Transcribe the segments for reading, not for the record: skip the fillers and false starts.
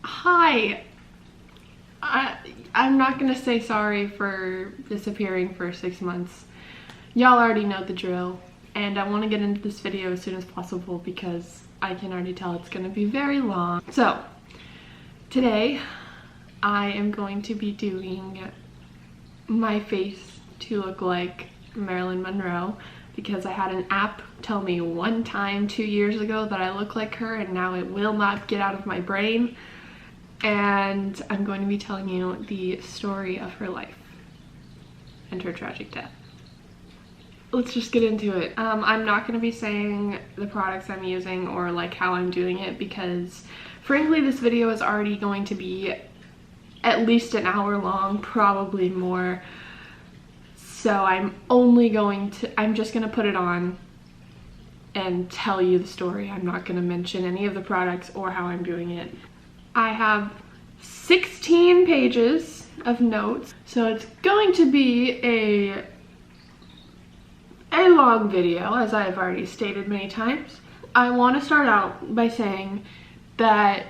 Hi. I'm not gonna say sorry for disappearing for 6 months. Y'all already know the drill, and I want to get into this video as soon as possible because I can already tell it's gonna be very long. So, today I am going to be doing my face to look like Marilyn Monroe because I had an app tell me one time 2 years ago that I look like her, and now it will not get out of my brain. And I'm going to be telling you the story of her life and her tragic death. Let's just get into it. I'm not going to be saying the products I'm using or like how I'm doing it because frankly this video is already going to be at least an hour long, probably more. So I'm just going to put it on and tell you the story. I'm not going to mention any of the products or how I'm doing it. I have 16 pages of notes, so it's going to be a long video, as I have already stated many times. I want to start out by saying that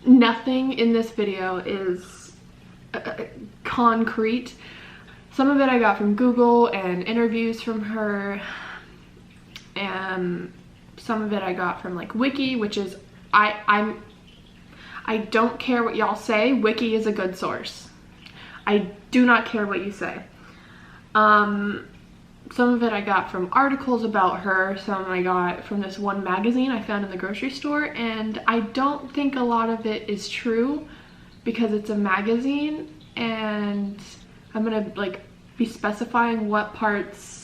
nothing in this video is concrete. Some of it I got from Google and interviews from her, and some of it I got from like Wiki, which is I don't care what y'all say. Wiki is a good source. I do not care what you say. Some of it I got from articles about her. Some I got from this one magazine I found in the grocery store, and I don't think a lot of it is true because it's a magazine, and I'm gonna like be specifying what parts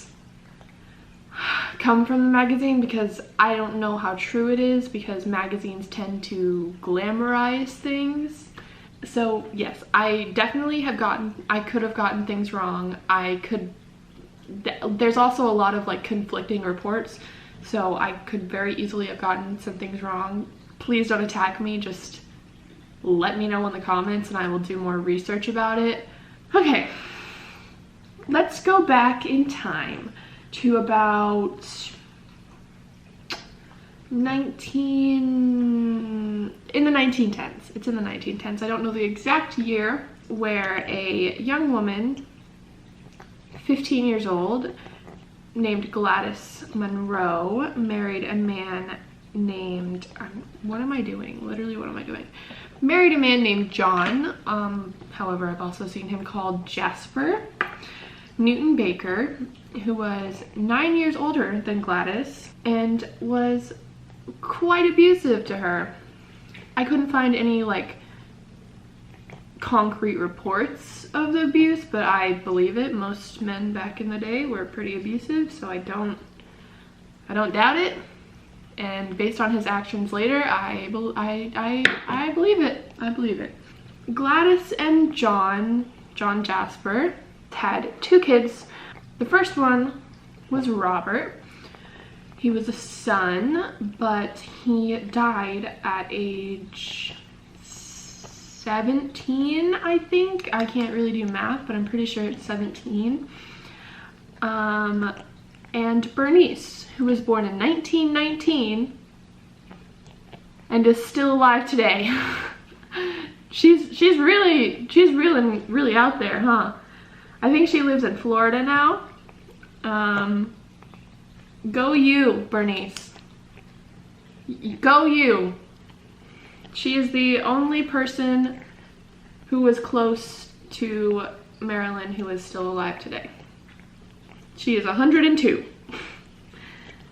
come from the magazine because I don't know how true it is, because magazines tend to glamorize things. So yes, I definitely I could have gotten things wrong. There's also a lot of like conflicting reports, so I could very easily have gotten some things wrong. Please don't attack me, just let me know in the comments and I will do more research about it. Okay, let's go back in time to about 1910s. It's in the 1910s. I don't know the exact year, where a young woman, 15 years old, named Gladys Monroe, married a man named, what am I doing? Literally, what am I doing? Married a man named John. However, I've also seen him called Jasper Newton Baker, who was 9 years older than Gladys and was quite abusive to her. I couldn't find any like concrete reports of the abuse, but I believe it. Most men back in the day were pretty abusive, so I don't doubt it. And based on his actions later, I believe it. I believe it. Gladys and John Jasper had 2 kids. The first one was Robert. He was a son, but he died at age 17, I think. I can't really do math, but I'm pretty sure it's 17. And Bernice, who was born in 1919 and is still alive today. she's really out there, huh? I think she lives in Florida now. Go you, Bernice. Go you. She is the only person who was close to Marilyn who is still alive today. She is 102,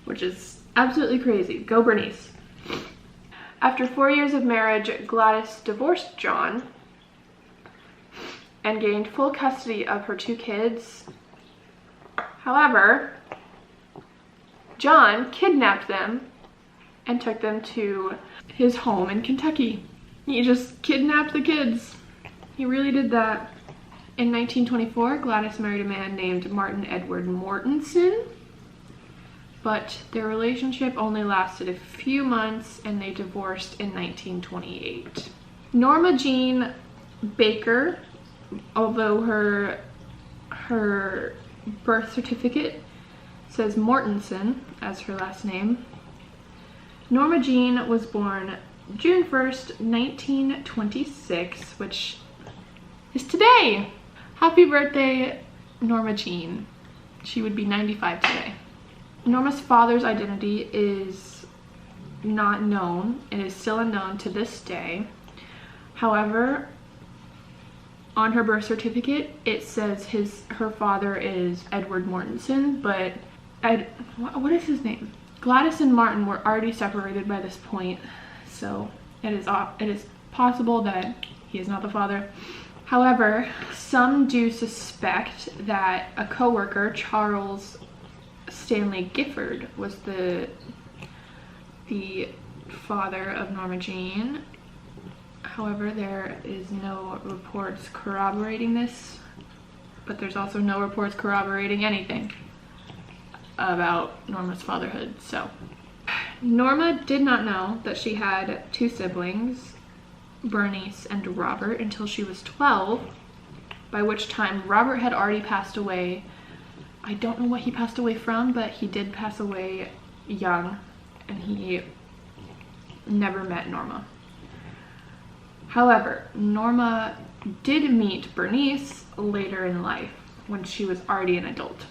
which is absolutely crazy. Go Bernice. After 4 years of marriage, Gladys divorced John and gained full custody of her 2 kids. However, John kidnapped them and took them to his home in Kentucky. He just kidnapped the kids. He really did that. In 1924, Gladys married a man named Martin Edward Mortensen, but their relationship only lasted a few months and they divorced in 1928. Norma Jean Baker, although her birth certificate says Mortensen as her last name, Norma Jean was born June 1st, 1926, which is today. Happy birthday, Norma Jean. She would be 95 today. Norma's father's identity is not known. It is still unknown to this day. However, on her birth certificate, it says her father is Edward Mortensen, but what is his name? Gladys and Martin were already separated by this point, so it is possible that he is not the father. However, some do suspect that a co-worker, Charles Stanley Gifford, was the father of Norma Jean. However, there is no reports corroborating this, but there's also no reports corroborating anything about Norma's fatherhood. So Norma did not know that she had two siblings, Bernice and Robert, until she was 12, by which time Robert had already passed away. I don't know what he passed away from, but he did pass away young, and he never met Norma. However, Norma did meet Bernice later in life when she was already an adult.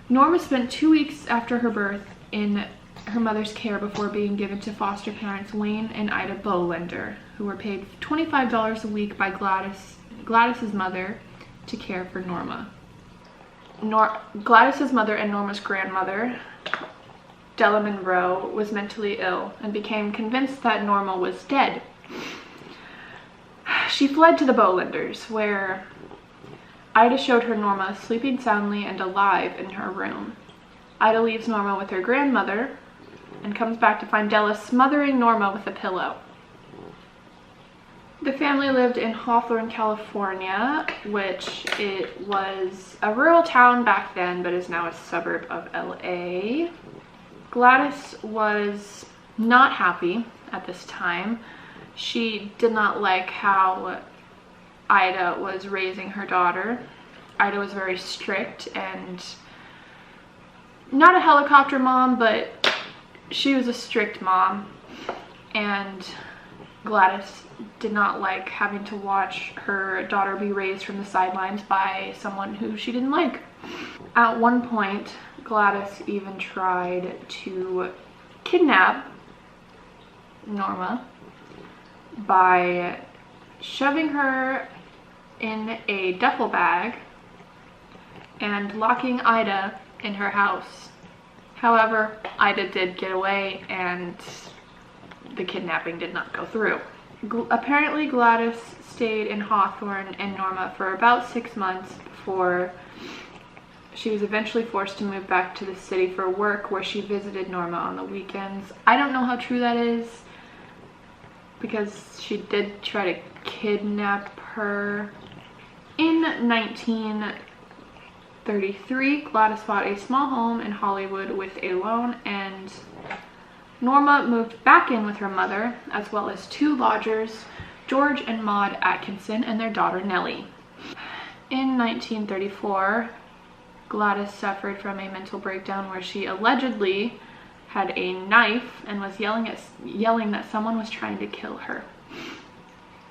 Norma spent 2 weeks after her birth in her mother's care before being given to foster parents Wayne and Ida Bolender, who were paid $25 a week by Gladys's mother to care for Norma. Gladys's mother and Norma's grandmother, Della Monroe, was mentally ill and became convinced that Norma was dead. She fled to the Bolenders, where Ida showed her Norma sleeping soundly and alive in her room. Ida leaves Norma with her grandmother and comes back to find Della smothering Norma with a pillow. The family lived in Hawthorne, California, which it was a rural town back then, but is now a suburb of LA. Gladys was not happy at this time. She did not like how Ida was raising her daughter. Ida was very strict and not a helicopter mom, but she was a strict mom, and Gladys did not like having to watch her daughter be raised from the sidelines by someone who she didn't like. At one point, Gladys even tried to kidnap Norma by shoving her in a duffel bag and locking Ida in her house. However, Ida did get away and the kidnapping did not go through. Apparently, Gladys stayed in Hawthorne and Norma for about 6 months before she was eventually forced to move back to the city for work, where she visited Norma on the weekends. I don't know how true that is, because she did try to kidnap her. In 1933, Gladys bought a small home in Hollywood with a loan, and Norma moved back in with her mother, as well as 2 lodgers, George and Maud Atkinson, and their daughter Nellie. In 1934, Gladys suffered from a mental breakdown where she allegedly had a knife and was yelling that someone was trying to kill her.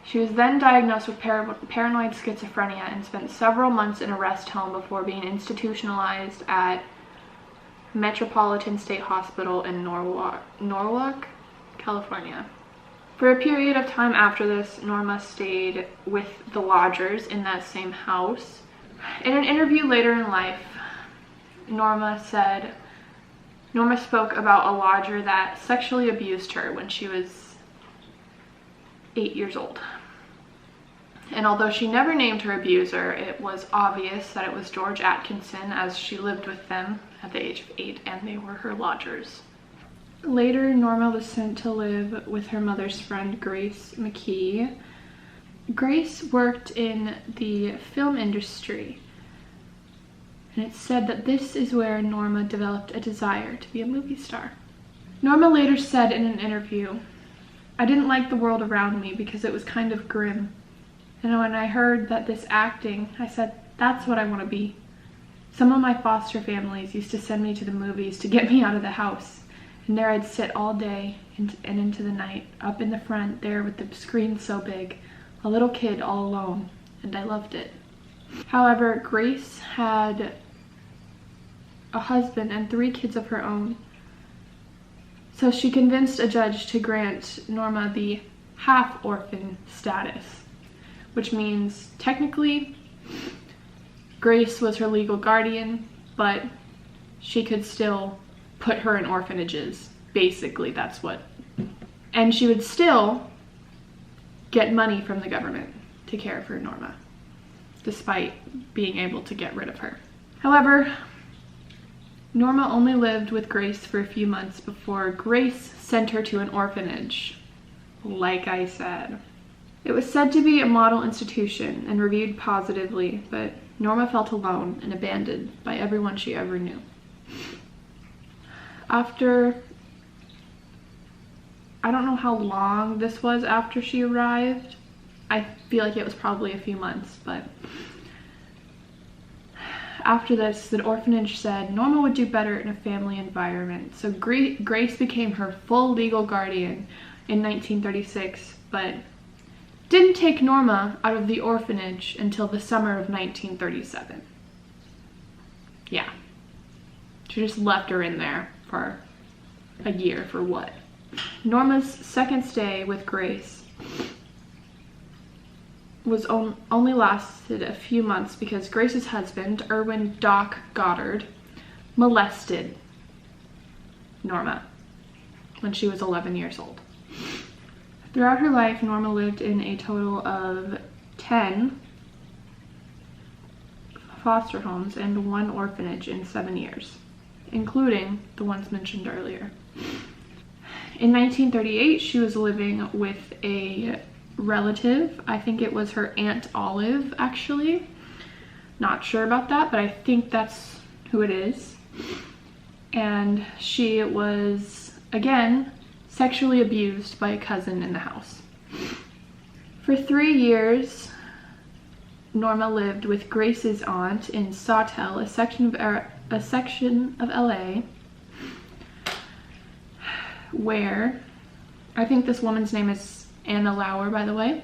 She was then diagnosed with paranoid schizophrenia and spent several months in a rest home before being institutionalized at Metropolitan State Hospital in Norwalk, California. For a period of time after this, Norma stayed with the lodgers in that same house. In an interview later in life, Norma spoke about a lodger that sexually abused her when she was 8 years old. And although she never named her abuser, it was obvious that it was George Atkinson, as she lived with them at the age of 8 and they were her lodgers. Later, Norma was sent to live with her mother's friend, Grace McKee. Grace worked in the film industry, and it's said that this is where Norma developed a desire to be a movie star. Norma later said in an interview, "I didn't like the world around me because it was kind of grim. And when I heard that this acting, I said, that's what I want to be. Some of my foster families used to send me to the movies to get me out of the house. And there I'd sit all day and into the night, up in the front there with the screen so big, a little kid all alone, and I loved it. However, Grace had a husband and 3 kids of her own, so she convinced a judge to grant Norma the half-orphan status, which means technically Grace was her legal guardian, but she could still put her in orphanages. Basically, that's what. And she would still get money from the government to care for Norma, despite being able to get rid of her. However, Norma only lived with Grace for a few months before Grace sent her to an orphanage, like I said. It was said to be a model institution and reviewed positively, but Norma felt alone and abandoned by everyone she ever knew. After, I don't know how long this was after she arrived. I feel like it was probably a few months, but after this, the orphanage said Norma would do better in a family environment. So Grace became her full legal guardian in 1936, but didn't take Norma out of the orphanage until the summer of 1937. Yeah. She just left her in there for a year for what? Norma's second stay with Grace was only lasted a few months because Grace's husband, Irwin Doc Goddard, molested Norma when she was 11 years old. Throughout her life, Norma lived in a total of 10 foster homes and 1 orphanage in 7 years, including the ones mentioned earlier. In 1938, she was living with a relative. I think it was her Aunt Olive, actually. Not sure about that, but I think that's who it is. And she was, again, sexually abused by a cousin in the house. For 3 years, Norma lived with Grace's aunt in Sawtell, a section of LA, where, I think this woman's name is Anna Lauer, by the way,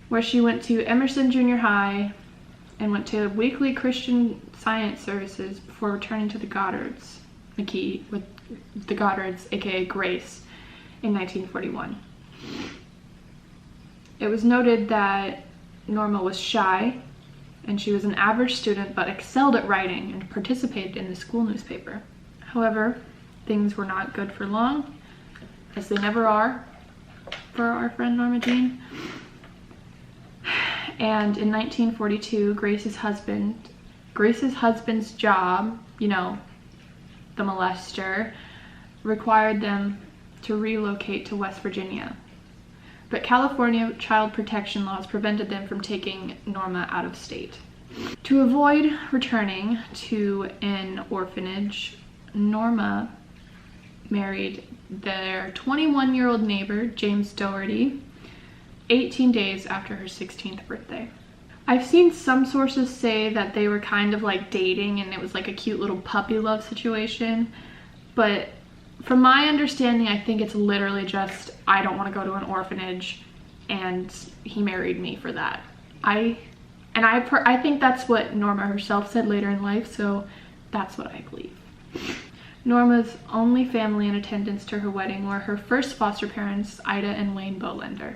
where she went to Emerson Junior High and went to weekly Christian Science services before returning to the Goddards, with the Goddards, aka Grace, in 1941. It was noted that Norma was shy, and she was an average student but excelled at writing and participated in the school newspaper. However, things were not good for long, as they never are for our friend Norma Jean. And in 1942, Grace's husband's job, you know, the molester, required them to relocate to West Virginia. But California child protection laws prevented them from taking Norma out of state. To avoid returning to an orphanage, Norma married their 21-year-old neighbor, James Doherty, 18 days after her 16th birthday. I've seen some sources say that they were kind of like dating and it was like a cute little puppy love situation, but from my understanding, I think it's literally just, I don't want to go to an orphanage, and he married me for that. I think that's what Norma herself said later in life, so that's what I believe. Norma's only family in attendance to her wedding were her first foster parents, Ida and Wayne Bolender.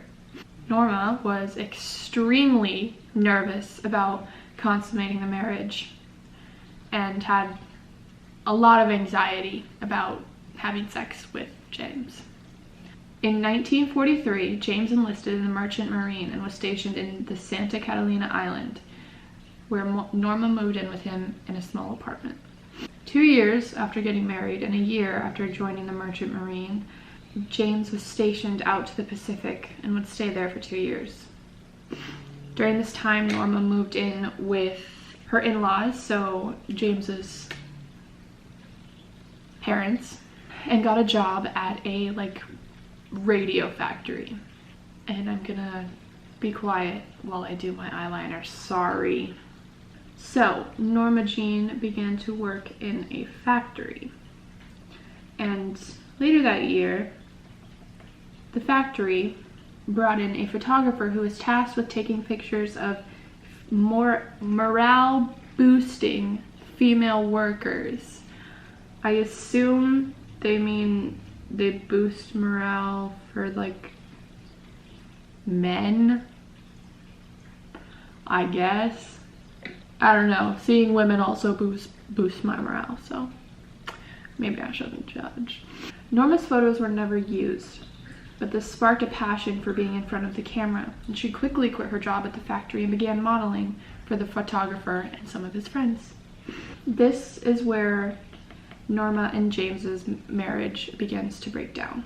Norma was extremely nervous about consummating the marriage and had a lot of anxiety about having sex with James. In 1943, James enlisted in the Merchant Marine and was stationed in the Santa Catalina Island, where Norma moved in with him in a small apartment. 2 years after getting married and a year after joining the Merchant Marine, James was stationed out to the Pacific and would stay there for 2 years. During this time, Norma moved in with her in-laws, so James's parents, and got a job at a radio factory. And I'm gonna be quiet while I do my eyeliner, sorry. So Norma Jean began to work in a factory. And later that year, the factory brought in a photographer who was tasked with taking pictures of more morale-boosting female workers. I assume they mean they boost morale for, like, men, I guess. I don't know. Seeing women also boosts my morale, so maybe I shouldn't judge. Norma's photos were never used, but this sparked a passion for being in front of the camera, and she quickly quit her job at the factory and began modeling for the photographer and some of his friends. This is where Norma and James's marriage begins to break down.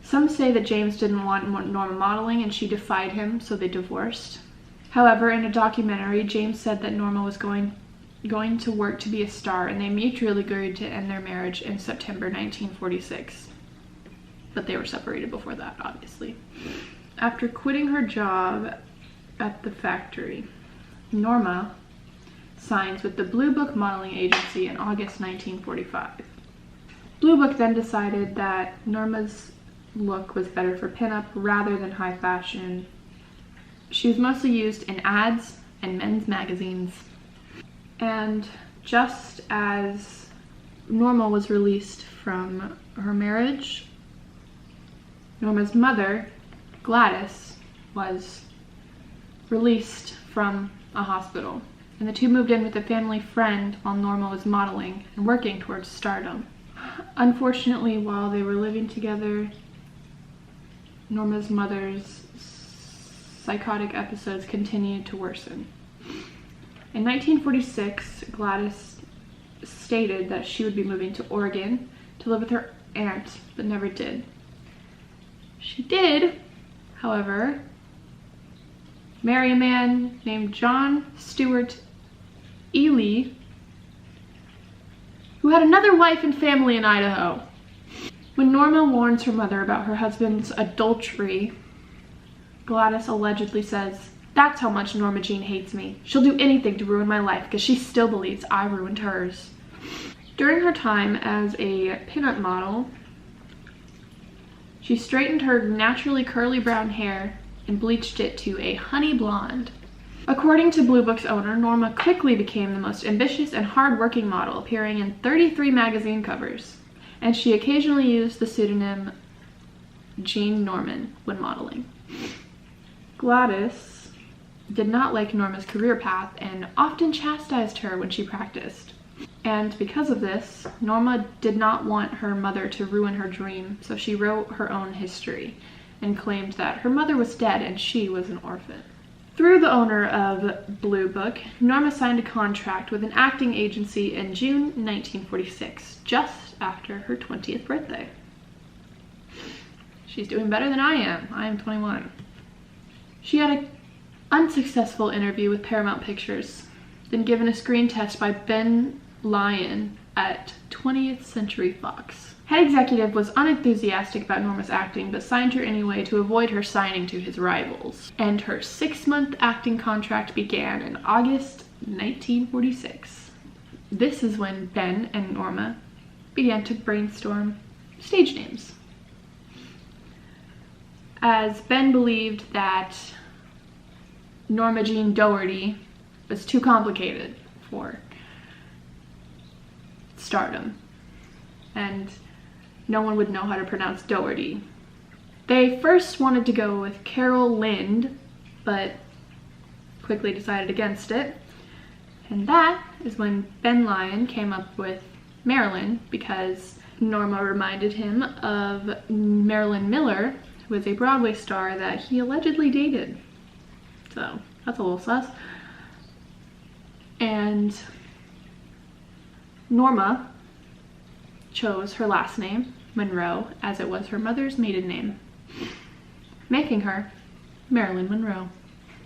Some say that James didn't want Norma modeling and she defied him, so they divorced. However, in a documentary, James said that Norma was going to work to be a star, and they mutually agreed to end their marriage in September 1946. But they were separated before that, obviously. After quitting her job at the factory, Norma signs with the Blue Book modeling agency in August 1945. Blue Book then decided that Norma's look was better for pinup rather than high fashion. She was mostly used in ads and men's magazines. And just as Norma was released from her marriage, Norma's mother, Gladys, was released from a hospital, and the two moved in with a family friend while Norma was modeling and working towards stardom. Unfortunately, while they were living together, Norma's mother's psychotic episodes continued to worsen. In 1946, Gladys stated that she would be moving to Oregon to live with her aunt, but never did. She did, however, marry a man named John Stuart Ely, who had another wife and family in Idaho. When Norma warns her mother about her husband's adultery, Gladys allegedly says, "That's how much Norma Jean hates me. She'll do anything to ruin my life because she still believes I ruined hers." During her time as a pinup model, she straightened her naturally curly brown hair and bleached it to a honey blonde. According to Blue Book's owner, Norma quickly became the most ambitious and hard-working model, appearing in 33 magazine covers, and she occasionally used the pseudonym Jean Norman when modeling. Gladys did not like Norma's career path and often chastised her when she practiced. And because of this, Norma did not want her mother to ruin her dream, so she wrote her own history and claimed that her mother was dead and she was an orphan. Through the owner of Blue Book, Norma signed a contract with an acting agency in June 1946, just after her 20th birthday. She's doing better than I am. I am 21. She had an unsuccessful interview with Paramount Pictures, then given a screen test by Ben Lyon at 20th Century Fox. Head executive was unenthusiastic about Norma's acting, but signed her anyway to avoid her signing to his rivals. And her 6-month acting contract began in August 1946. This is when Ben and Norma began to brainstorm stage names, as Ben believed that Norma Jean Doherty was too complicated for stardom, and no one would know how to pronounce Doherty. They first wanted to go with Carol Lind, but quickly decided against it. And that is when Ben Lyon came up with Marilyn, because Norma reminded him of Marilyn Miller, who was a Broadway star that he allegedly dated. So that's a little sus. And Norma chose her last name, Monroe, as it was her mother's maiden name, making her Marilyn Monroe.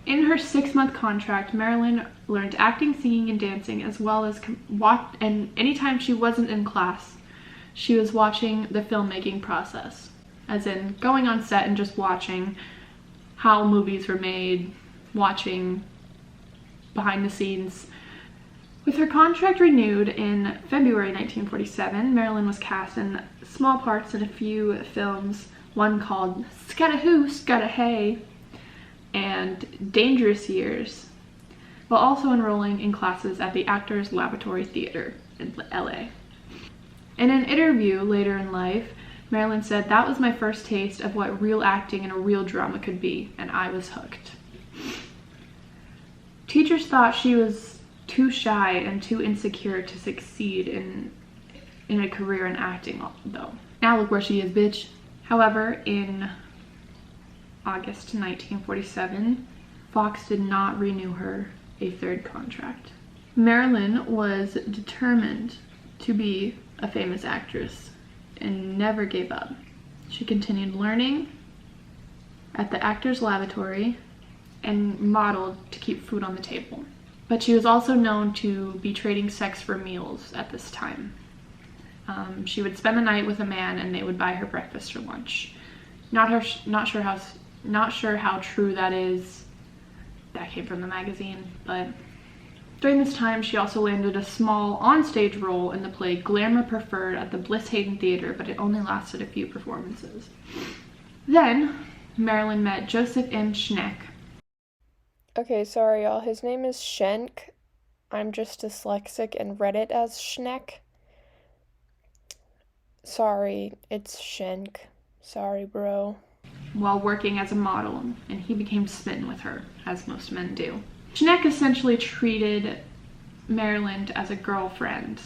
In her 6-month contract, Marilyn learned acting, singing, and dancing, as well as and anytime she wasn't in class, she was watching the filmmaking process, as in going on set and just watching how movies were made, watching behind the scenes, With her contract renewed in February 1947, Marilyn was cast in small parts in a few films, one called Scatta-Hoo, Scatta-Hey and Dangerous Years, while also enrolling in classes at the Actors Laboratory Theater in LA. In an interview later in life, Marilyn said, "That was my first taste of what real acting in a real drama could be, and I was hooked." Teachers thought she was too shy and too insecure to succeed in a career in acting, though. Now look where she is, bitch. However, in August 1947, Fox did not renew her a third contract. Marilyn was determined to be a famous actress and never gave up. She continued learning at the Actors Laboratory and modeled to keep food on the table. But she was also known to be trading sex for meals at this time. She would spend the night with a man and they would buy her breakfast or lunch. Not sure how true that is. That came from the magazine, but during this time she also landed a small onstage role in the play Glamour Preferred at the Bliss Hayden Theater, but it only lasted a few performances. Then Marilyn met Joseph M. Schneck. Okay, sorry y'all, his name is Schenk. I'm just dyslexic and read it as Schneck. Sorry, it's Schenk. Sorry, bro. While working as a model, and he became smitten with her, as most men do. Schneck essentially treated Marilyn as a girlfriend,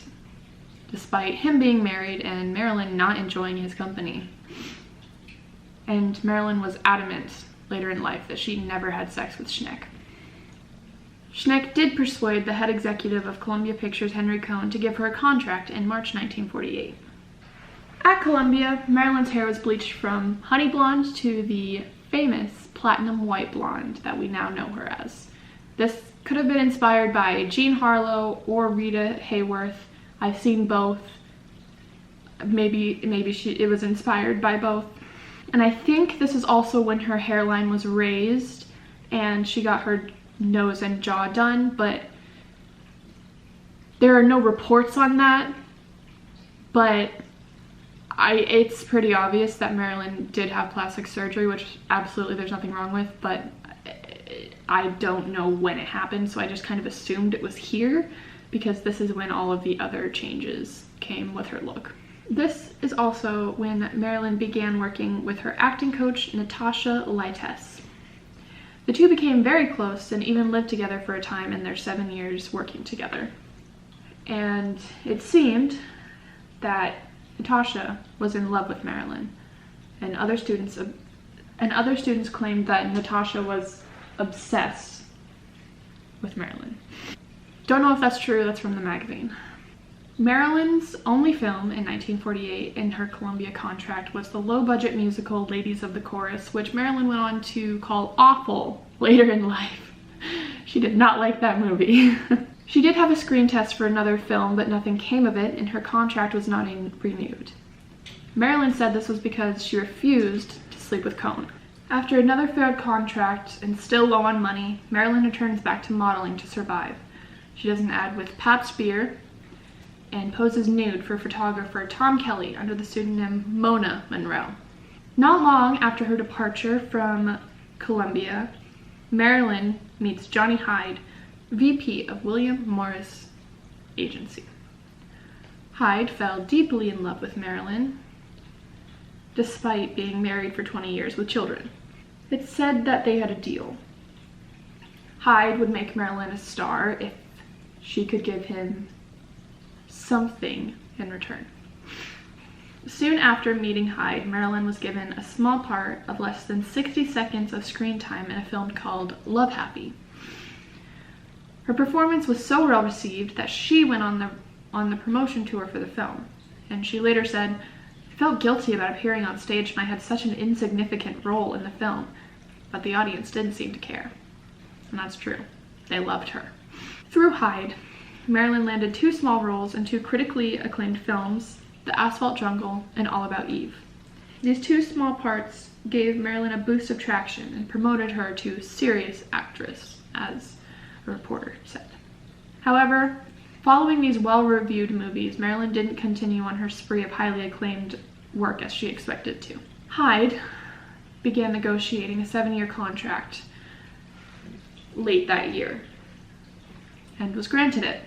despite him being married and Marilyn not enjoying his company. And Marilyn was adamant later in life that she never had sex with Schneck. Schneck did persuade the head executive of Columbia Pictures, Henry Cohn, to give her a contract in March 1948. At Columbia, Marilyn's hair was bleached from honey blonde to the famous platinum white blonde that we now know her as. This could have been inspired by Jean Harlowe or Rita Hayworth. I've seen both. Maybe it was inspired by both. And I think this is also when her hairline was raised and she got her nose and jaw done, but there are no reports on that. But it's pretty obvious that Marilyn did have plastic surgery, which absolutely there's nothing wrong with, but I don't know when it happened, so I just kind of assumed it was here because this is when all of the other changes came with her look. This is also when Marilyn began working with her acting coach, Natasha Lytess. The two became very close and even lived together for a time in their 7 years working together. And it seemed that Natasha was in love with Marilyn, and other students claimed that Natasha was obsessed with Marilyn. Don't know if that's true, that's from the magazine. Marilyn's only film in 1948 in her Columbia contract was the low-budget musical Ladies of the Chorus, which Marilyn went on to call awful later in life. She did not like that movie. She did have a screen test for another film, but nothing came of it, and her contract was not renewed. Marilyn said this was because she refused to sleep with Cohn. After another failed contract and still low on money, Marilyn returns back to modeling to survive. She does an ad with Pabst Beer and poses nude for photographer Tom Kelly under the pseudonym Mona Monroe. Not long after her departure from Columbia, Marilyn meets Johnny Hyde, VP of William Morris Agency. Hyde fell deeply in love with Marilyn, despite being married for 20 years with children. It's said that they had a deal. Hyde would make Marilyn a star if she could give him something in return. Soon after meeting Hyde, Marilyn was given a small part of less than 60 seconds of screen time in a film called Love Happy. Her performance was so well received that she went on the promotion tour for the film, and she later said, "I felt guilty about appearing on stage when I had such an insignificant role in the film, but the audience didn't seem to care." And that's true. They loved her. Through Hyde, Marilyn landed 2 small roles in 2 critically acclaimed films, The Asphalt Jungle and All About Eve. These 2 small parts gave Marilyn a boost of traction and promoted her to serious actress, as a reporter said. However, Following these well-reviewed movies, Marilyn didn't continue on her spree of highly acclaimed work as she expected to. Hyde began negotiating a 7-year contract late that year and was granted it,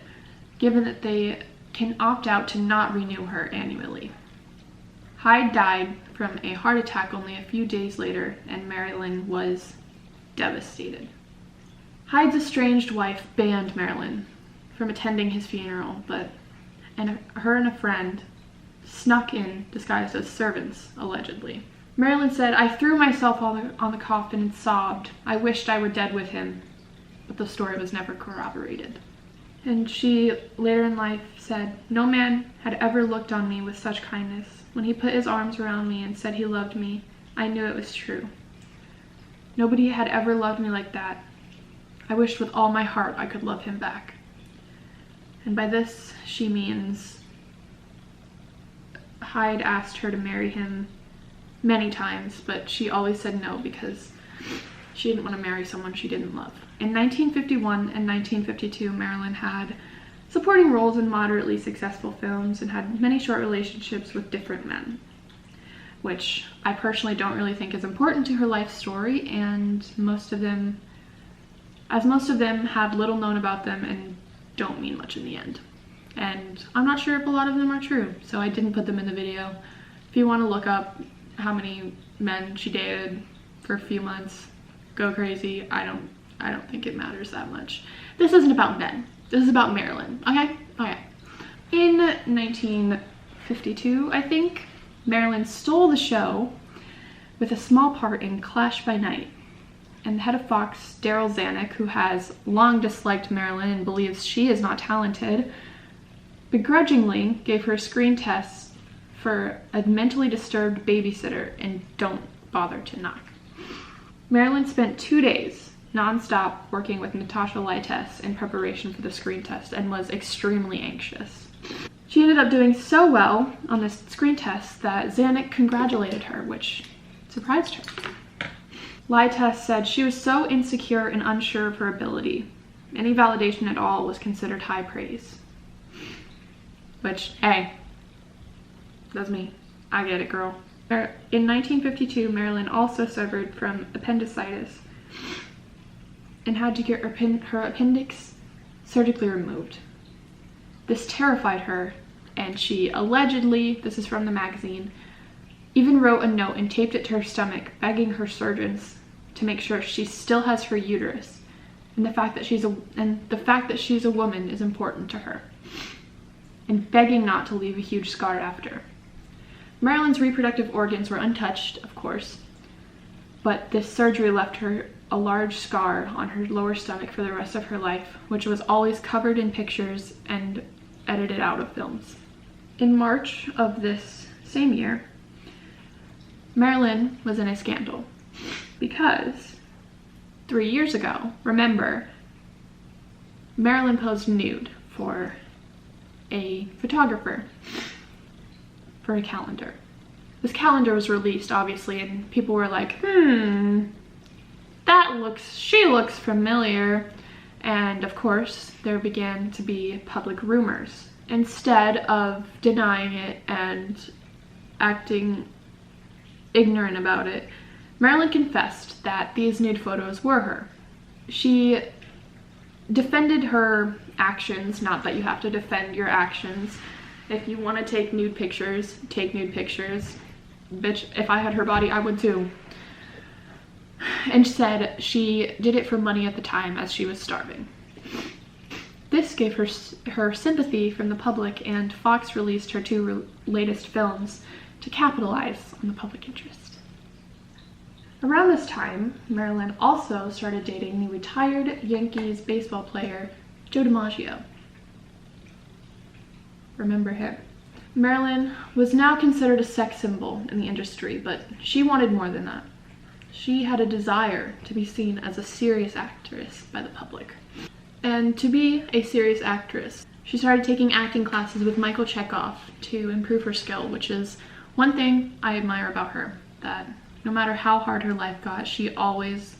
given that they can opt out to not renew her annually. Hyde died from a heart attack only a few days later, and Marilyn was devastated. Hyde's estranged wife banned Marilyn from attending his funeral, her and a friend snuck in disguised as servants, allegedly. Marilyn said, "I threw myself on the coffin and sobbed. I wished I were dead with him," but the story was never corroborated. And she later in life said, "No man had ever looked on me with such kindness. When he put his arms around me and said he loved me, I knew it was true. Nobody had ever loved me like that. I wished with all my heart I could love him back." And by this, she means Hyde asked her to marry him many times, but she always said no because she didn't want to marry someone she didn't love. In 1951 and 1952, Marilyn had supporting roles in moderately successful films and had many short relationships with different men, which I personally don't really think is important to her life story, and most of them have little known about them and don't mean much in the end. And I'm not sure if a lot of them are true, so I didn't put them in the video. If you want to look up how many men she dated for a few months, go crazy. I don't think it matters that much. This isn't about men. This is about Marilyn, okay? Okay. In 1952, I think, Marilyn stole the show with a small part in Clash by Night. And the head of Fox, Daryl Zanuck, who has long disliked Marilyn and believes she is not talented, begrudgingly gave her a screen test for a mentally disturbed babysitter and Don't Bother to Knock. Marilyn spent 2 days non-stop working with Natasha Lytess in preparation for the screen test and was extremely anxious. She ended up doing so well on this screen test that Zanuck congratulated her, which surprised her. Lytess said she was so insecure and unsure of her ability. Any validation at all was considered high praise. Which, hey, that's me. I get it, girl. In 1952, Marilyn also suffered from appendicitis and had to get her appendix surgically removed. This terrified her, and she allegedly, this is from the magazine, even wrote a note and taped it to her stomach, begging her surgeons to make sure she still has her uterus, and the fact that she's a woman is important to her, and begging not to leave a huge scar after. Marilyn's reproductive organs were untouched, of course, but this surgery left her a large scar on her lower stomach for the rest of her life, which was always covered in pictures and edited out of films. In March of this same year, Marilyn was in a scandal because 3 years ago, remember, Marilyn posed nude for a photographer for a calendar. This calendar was released, obviously, and people were like, she looks familiar. And of course, there began to be public rumors. Instead of denying it and acting ignorant about it, Marilyn confessed that these nude photos were her. She defended her actions, not that you have to defend your actions. If you want to take nude pictures, take nude pictures. Bitch, if I had her body, I would too. And said she did it for money at the time as she was starving. This gave her sympathy from the public, and Fox released her 2 latest films to capitalize on the public interest. Around this time, Marilyn also started dating the retired Yankees baseball player Joe DiMaggio. Remember him? Marilyn was now considered a sex symbol in the industry, but she wanted more than that. She had a desire to be seen as a serious actress by the public. And to be a serious actress, she started taking acting classes with Michael Chekhov to improve her skill, which is one thing I admire about her, that no matter how hard her life got, she always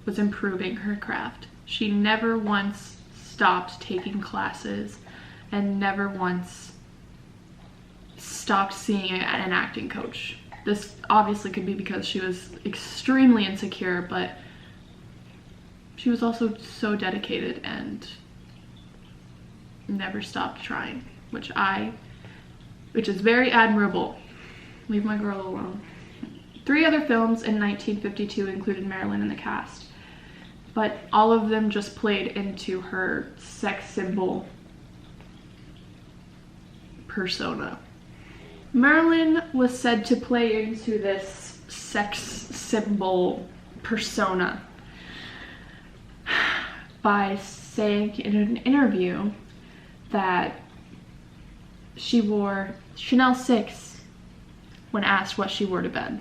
was improving her craft. She never once stopped taking classes and never once stopped seeing an acting coach. This obviously could be because she was extremely insecure, but she was also so dedicated and never stopped trying, which is very admirable. Leave my girl alone. 3 other films in 1952 included Marilyn in the cast, but all of them just played into her sex symbol persona. Marilyn was said to play into this sex symbol persona by saying in an interview that she wore Chanel 6 when asked what she wore to bed.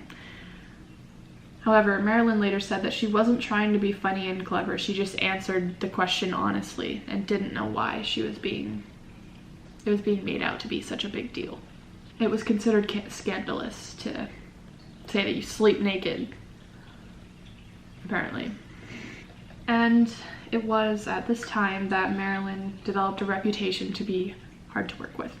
However, Marilyn later said that she wasn't trying to be funny and clever, she just answered the question honestly and didn't know why it was being made out to be such a big deal. It was considered scandalous to say that you sleep naked, apparently. And it was at this time that Marilyn developed a reputation to be hard to work with,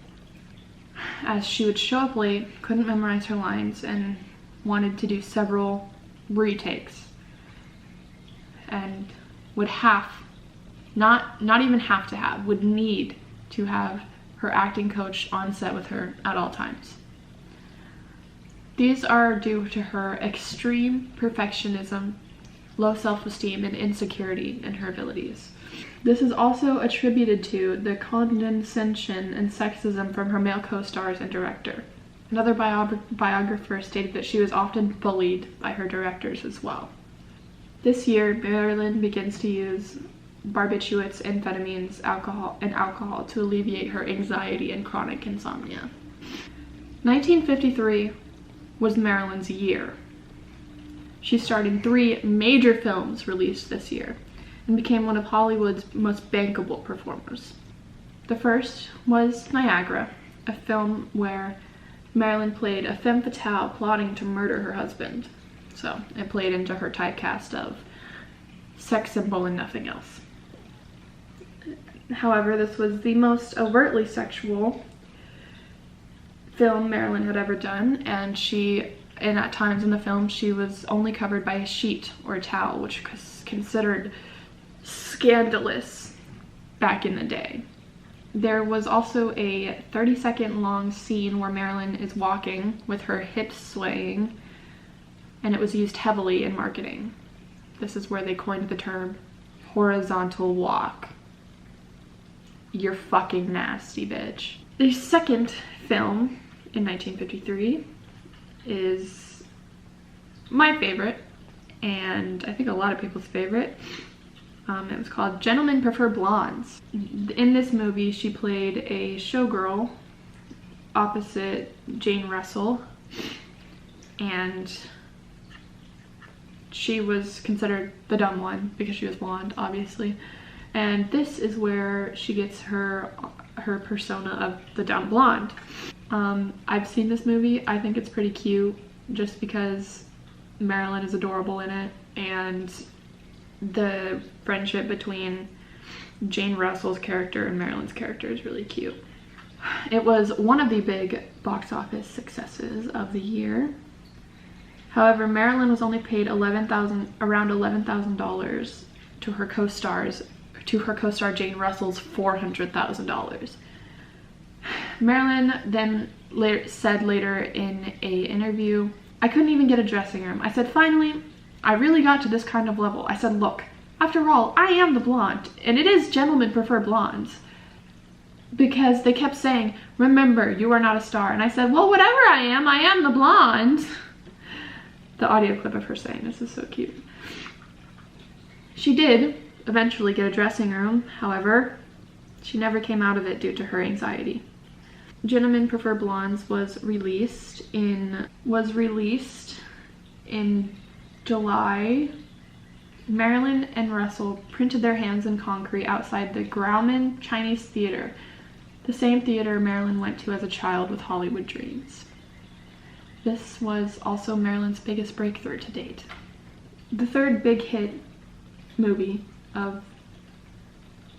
as she would show up late, couldn't memorize her lines, and wanted to do several retakes, and would would need to have her acting coach on set with her at all times. These are due to her extreme perfectionism, low self-esteem, and insecurity in her abilities. This is also attributed to the condescension and sexism from her male co-stars and director. Another biographer stated that she was often bullied by her directors as well. This year, Marilyn begins to use barbiturates, amphetamines, alcohol to alleviate her anxiety and chronic insomnia. 1953 was Marilyn's year. She starred in 3 major films released this year and became one of Hollywood's most bankable performers. The first was Niagara, a film where Marilyn played a femme fatale plotting to murder her husband. So it played into her typecast of sex symbol and nothing else. However, this was the most overtly sexual film Marilyn had ever done, and at times in the film she was only covered by a sheet or a towel, which was considered scandalous back in the day. There was also a 30-second long scene where Marilyn is walking with her hips swaying, and it was used heavily in marketing. This is where they coined the term horizontal walk. You're fucking nasty, bitch. The second film in 1953 is my favorite, and I think a lot of people's favorite. It was called Gentlemen Prefer Blondes. In this movie, she played a showgirl opposite Jane Russell, and she was considered the dumb one because she was blonde, obviously. And this is where she gets her persona of the dumb blonde. I've seen this movie. I think it's pretty cute just because Marilyn is adorable in it, and the friendship between Jane Russell's character and Marilyn's character is really cute. It was one of the big box office successes of the year. However, Marilyn was only paid around $11,000 to her co-star Jane Russell's $400,000. Marilyn then said later in an interview, "I couldn't even get a dressing room. I said, finally, I really got to this kind of level. I said, look, after all, I am the blonde, and it is Gentlemen Prefer Blondes." Because they kept saying, "Remember, you are not a star." And I said, well, whatever I am the blonde. The audio clip of her saying this is so cute. She did eventually get a dressing room, however, she never came out of it due to her anxiety. Gentlemen Prefer Blondes was released in July. Marilyn and Russell printed their hands in concrete outside the Grauman Chinese Theater, the same theater Marilyn went to as a child with Hollywood dreams. This was also Marilyn's biggest breakthrough to date. The third big hit movie of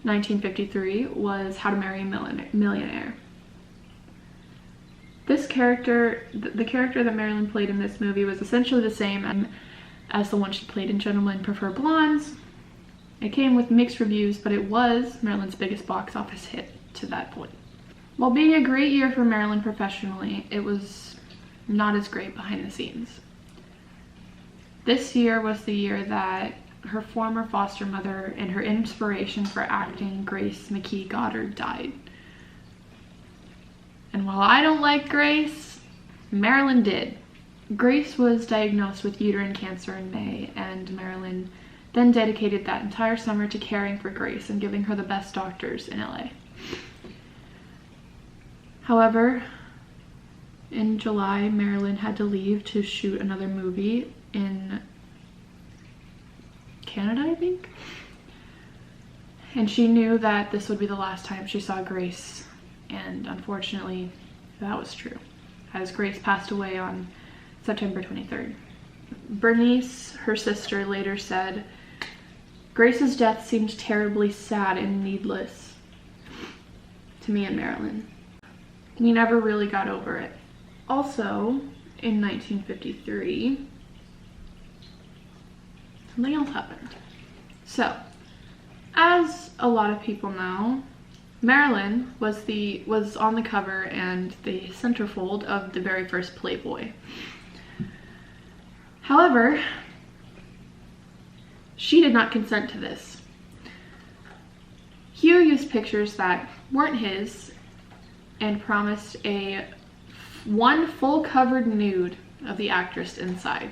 1953 was How to Marry a Millionaire. This character, the character that Marilyn played in this movie, was essentially the same as the one she played in Gentlemen Prefer Blondes. It came with mixed reviews, but it was Marilyn's biggest box office hit to that point. While being a great year for Marilyn professionally, it was not as great behind the scenes. This year was the year that her former foster mother and her inspiration for acting, Grace McKee Goddard, died. And while I don't like Grace, Marilyn did. Grace was diagnosed with uterine cancer in May, and Marilyn then dedicated that entire summer to caring for Grace and giving her the best doctors in LA. However, in July, Marilyn had to leave to shoot another movie in Canada, I think. And she knew that this would be the last time she saw Grace, and unfortunately, that was true, as Grace passed away on September 23rd. Bernice, her sister, later said, "Grace's death seemed terribly sad and needless to me and Marilyn. We never really got over it." Also, in 1953, something else happened. So, as a lot of people know, Marilyn was on the cover and the centerfold of the very first Playboy. However, she did not consent to this. Hugh used pictures that weren't his and promised one full covered nude of the actress inside.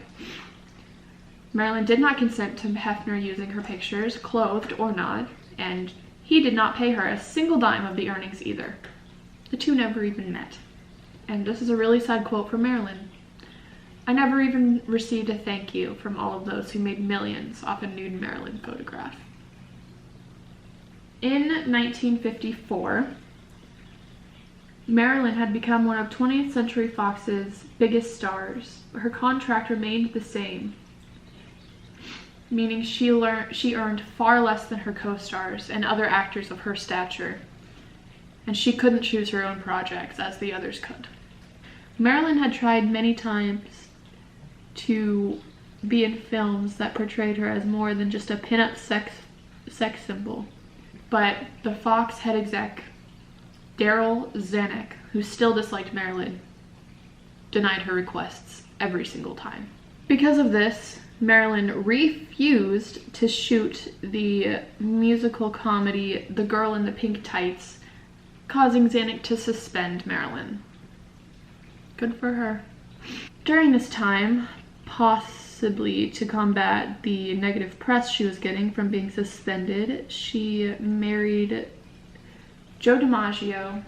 Marilyn did not consent to Hefner using her pictures, clothed or not, and he did not pay her a single dime of the earnings either. The two never even met. And this is a really sad quote from Marilyn. "I never even received a thank you from all of those who made millions off a nude Marilyn photograph." In 1954, Marilyn had become one of 20th Century Fox's biggest stars. Her contract remained the same, meaning she earned far less than her co-stars and other actors of her stature, and she couldn't choose her own projects as the others could. Marilyn had tried many times to be in films that portrayed her as more than just a pinup sex symbol, but the Fox head exec, Daryl Zanuck, who still disliked Marilyn, denied her requests every single time. Because of this, Marilyn refused to shoot the musical comedy The Girl in the Pink Tights, causing Zanuck to suspend Marilyn. Good for her. During this time, possibly to combat the negative press she was getting from being suspended, she married Joe DiMaggio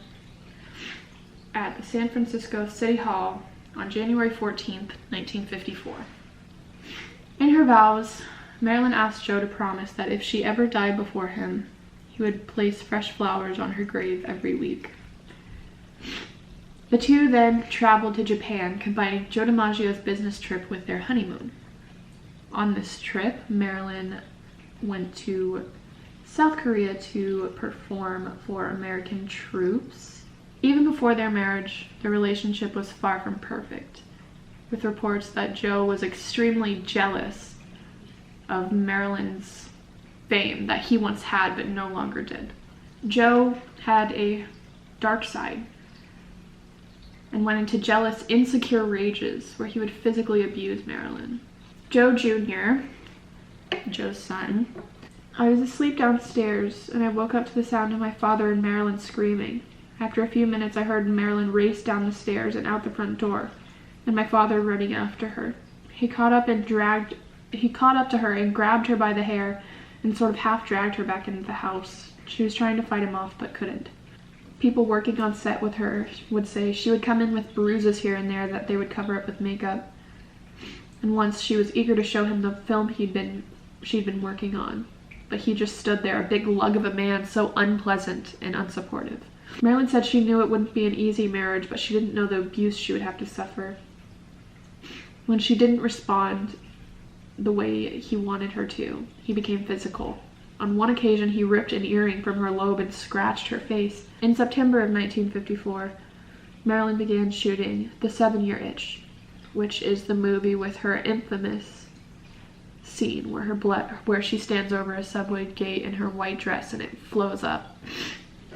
at the San Francisco City Hall on January 14th, 1954. In her vows, Marilyn asked Joe to promise that if she ever died before him, he would place fresh flowers on her grave every week. The two then traveled to Japan, combining Joe DiMaggio's business trip with their honeymoon. On this trip, Marilyn went to South Korea to perform for American troops. Even before their marriage, their relationship was far from perfect, with reports that Joe was extremely jealous of Marilyn's fame that he once had but no longer did. Joe had a dark side and went into jealous, insecure rages where he would physically abuse Marilyn. Joe Jr., Joe's son, "I was asleep downstairs and I woke up to the sound of my father and Marilyn screaming. After a few minutes I heard Marilyn race down the stairs and out the front door, and my father running after her. He caught up to her and grabbed her by the hair and sort of half dragged her back into the house. She was trying to fight him off but couldn't. People working on set with her would say she would come in with bruises here and there that they would cover up with makeup. And once she was eager to show him the film she'd been working on, but he just stood there, a big lug of a man, so unpleasant and unsupportive. Marilyn said she knew it wouldn't be an easy marriage, but she didn't know the abuse she would have to suffer. When she didn't respond the way he wanted her to, he became physical. On one occasion, he ripped an earring from her lobe and scratched her face. In September of 1954, Marilyn began shooting The 7-Year Itch, which is the movie with her infamous scene where she stands over a subway gate in her white dress and it flows up,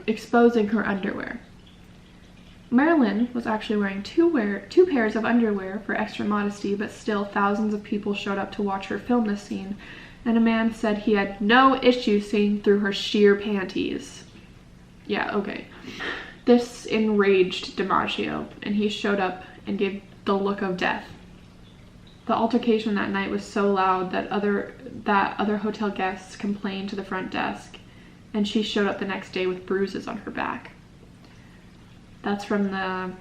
exposing her underwear. Marilyn was actually wearing two pairs of underwear for extra modesty, but still thousands of people showed up to watch her film this scene, and a man said he had no issue seeing through her sheer panties. Yeah, okay. This enraged DiMaggio, and he showed up and gave the look of death. The altercation that night was so loud that other hotel guests complained to the front desk, and she showed up the next day with bruises on her back. That's from the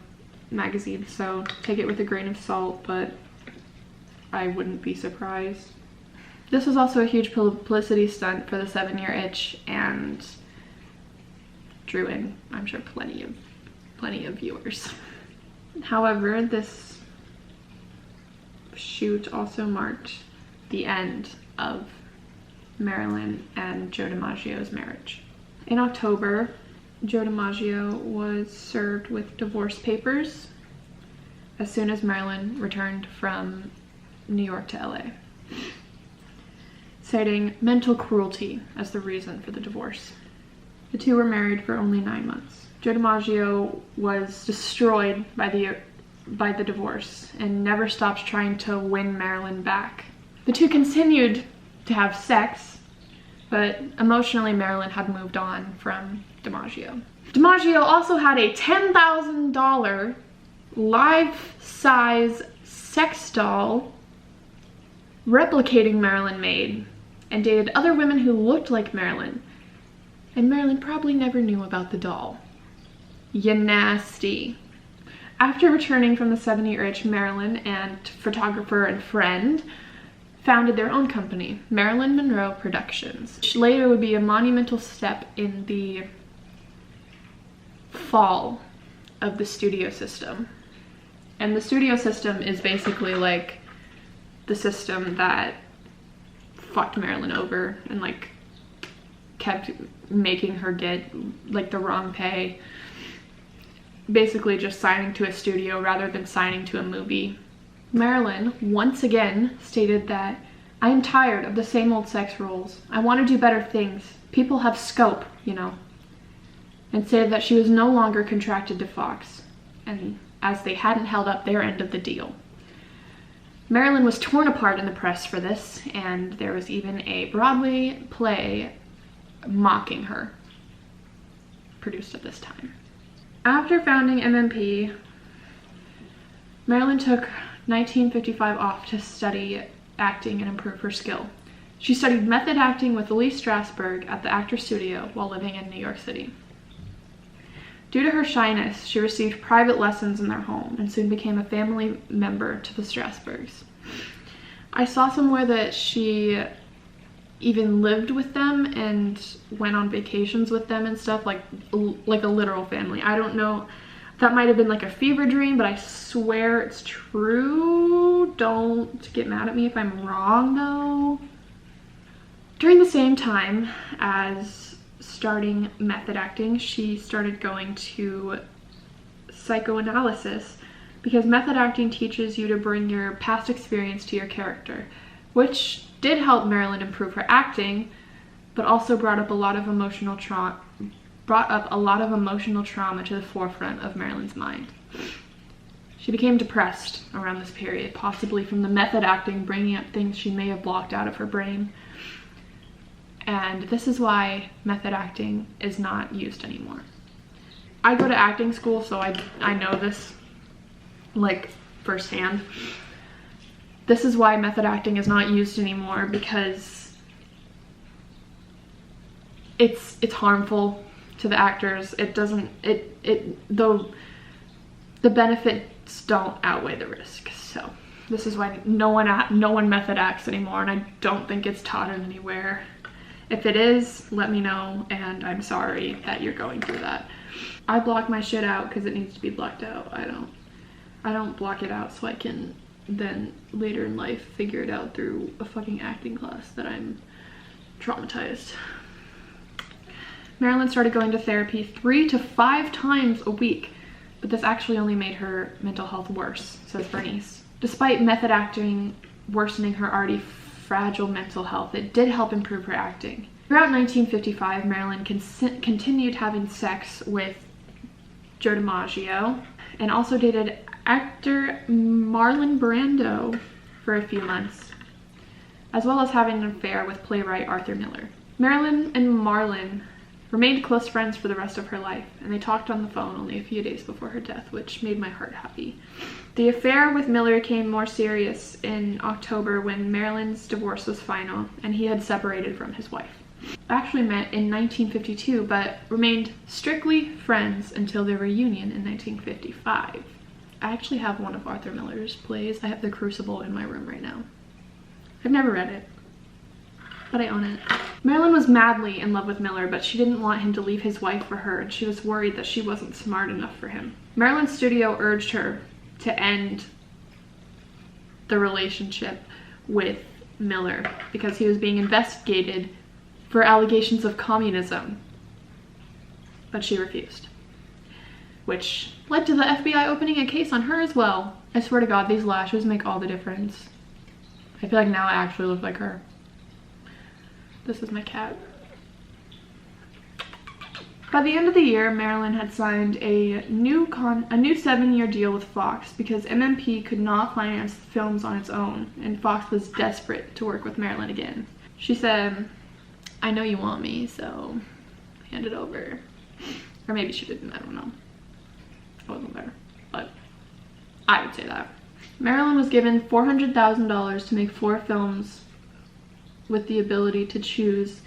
magazine, so take it with a grain of salt, but I wouldn't be surprised. This was also a huge publicity stunt for The 7-Year Itch and drew in, I'm sure, plenty of viewers. However, this shoot also marked the end of Marilyn and Joe DiMaggio's marriage. In October, Joe DiMaggio was served with divorce papers as soon as Marilyn returned from New York to LA, citing mental cruelty as the reason for the divorce. The two were married for only 9 months. Joe DiMaggio was destroyed by the divorce and never stopped trying to win Marilyn back. The two continued to have sex, but emotionally Marilyn had moved on from DiMaggio. DiMaggio also had a $10,000 life-size sex doll replicating Marilyn made and dated other women who looked like Marilyn. And Marilyn probably never knew about the doll. Ya nasty. After returning from the 7-Year Itch, Marilyn and photographer and friend founded their own company, Marilyn Monroe Productions, which later would be a monumental step in the fall of the studio system. And the studio system is basically like the system that fucked Marilyn over and like kept making her get like the wrong pay, basically just signing to a studio rather than signing to a movie. Marilyn once again stated that, "I am tired of the same old sex roles. I want to do better things. People have scope, you know," and said that she was no longer contracted to Fox, and as they hadn't held up their end of the deal. Marilyn was torn apart in the press for this, and there was even a Broadway play mocking her, produced at this time. After founding MMP, Marilyn took 1955 off to study acting and improve her skill. She studied method acting with Lee Strasberg at the Actors Studio while living in New York City. Due to her shyness, she received private lessons in their home and soon became a family member to the Strasbergs. I saw somewhere that she even lived with them and went on vacations with them and stuff, like a literal family. I don't know, that might have been like a fever dream, but I swear it's true. Don't get mad at me if I'm wrong though. During the same time as starting method acting, she started going to psychoanalysis because method acting teaches you to bring your past experience to your character, which did help Marilyn improve her acting, but also brought up a lot of emotional trauma to the forefront of Marilyn's mind. She became depressed around this period, possibly from the method acting bringing up things she may have blocked out of her brain. And this is why method acting is not used anymore. I go to acting school, so I know this like firsthand. This is why method acting is not used anymore, because it's harmful to the actors. It doesn't, though the benefits don't outweigh the risk. So this is why no one method acts anymore, and I don't think it's taught anywhere. If it is, let me know, and I'm sorry that you're going through that. I block my shit out because it needs to be blocked out. I don't block it out so I can then later in life figure it out through a fucking acting class that I'm traumatized. Marilyn started going to therapy 3 to 5 times a week, but this actually only made her mental health worse, says Bernice. Despite method acting worsening her already fragile mental health, it did help improve her acting. Throughout 1955, Marilyn continued having sex with Joe DiMaggio and also dated actor Marlon Brando for a few months, as well as having an affair with playwright Arthur Miller. Marilyn and Marlon remained close friends for the rest of her life, and they talked on the phone only a few days before her death, which made my heart happy. The affair with Miller came more serious in October when Marilyn's divorce was final and he had separated from his wife. They actually met in 1952, but remained strictly friends until their reunion in 1955. I actually have one of Arthur Miller's plays. I have The Crucible in my room right now. I've never read it, but I own it. Marilyn was madly in love with Miller, but she didn't want him to leave his wife for her, and she was worried that she wasn't smart enough for him. Marilyn's studio urged her to end the relationship with Miller because he was being investigated for allegations of communism, but she refused, which led to the FBI opening a case on her as well. I swear to God, these lashes make all the difference. I feel like now I actually look like her. This is my cat. By the end of the year, Marilyn had signed a new 7-year deal with Fox because MMP could not finance the films on its own, and Fox was desperate to work with Marilyn again. She said, "I know you want me, so hand it over." Or maybe she didn't, I don't know. I wasn't there, but I would say that. Marilyn was given $400,000 to make 4 films with the ability to choose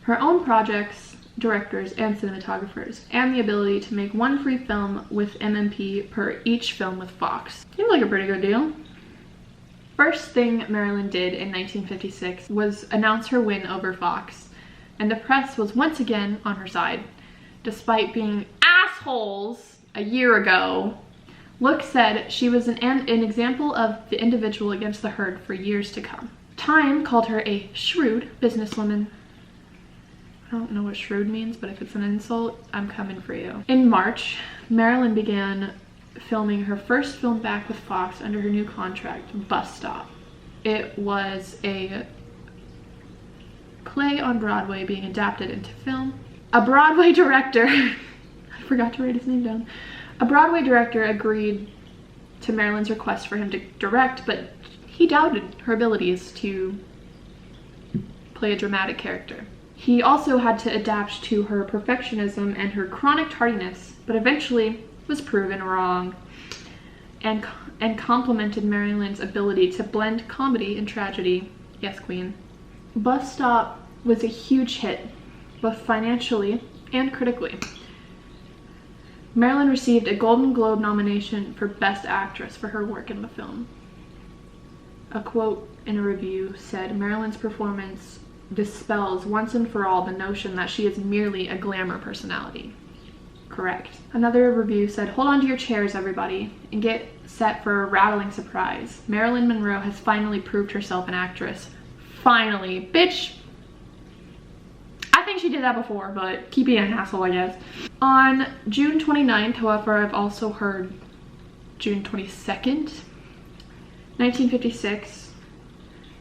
her own projects, directors, and cinematographers, and the ability to make 1 free film with MMP per each film with Fox. Seems like a pretty good deal. First thing Marilyn did in 1956 was announce her win over Fox, and the press was once again on her side. Despite being assholes a year ago, Look said she was an example of the individual against the herd for years to come. Time called her a shrewd businesswoman. I don't know what shrewd means, but if it's an insult, I'm coming for you. In March, Marilyn began filming her first film back with Fox under her new contract, Bus Stop. It was a play on Broadway being adapted into film. A Broadway director, I forgot to write his name down. A Broadway director agreed to Marilyn's request for him to direct, but he doubted her abilities to play a dramatic character. He also had to adapt to her perfectionism and her chronic tardiness, but eventually was proven wrong and complimented Marilyn's ability to blend comedy and tragedy. Yes, queen. Bus Stop was a huge hit, both financially and critically. Marilyn received a Golden Globe nomination for Best Actress for her work in the film. A quote in a review said, "Marilyn's performance dispels once and for all the notion that she is merely a glamour personality." Correct. Another review said, "Hold on to your chairs, everybody, and get set for a rattling surprise. Marilyn Monroe has finally proved herself an actress. Finally. Bitch, I think she did that before, but keep being an asshole, I guess." On June 29th, however, I've also heard June 22nd, 1956,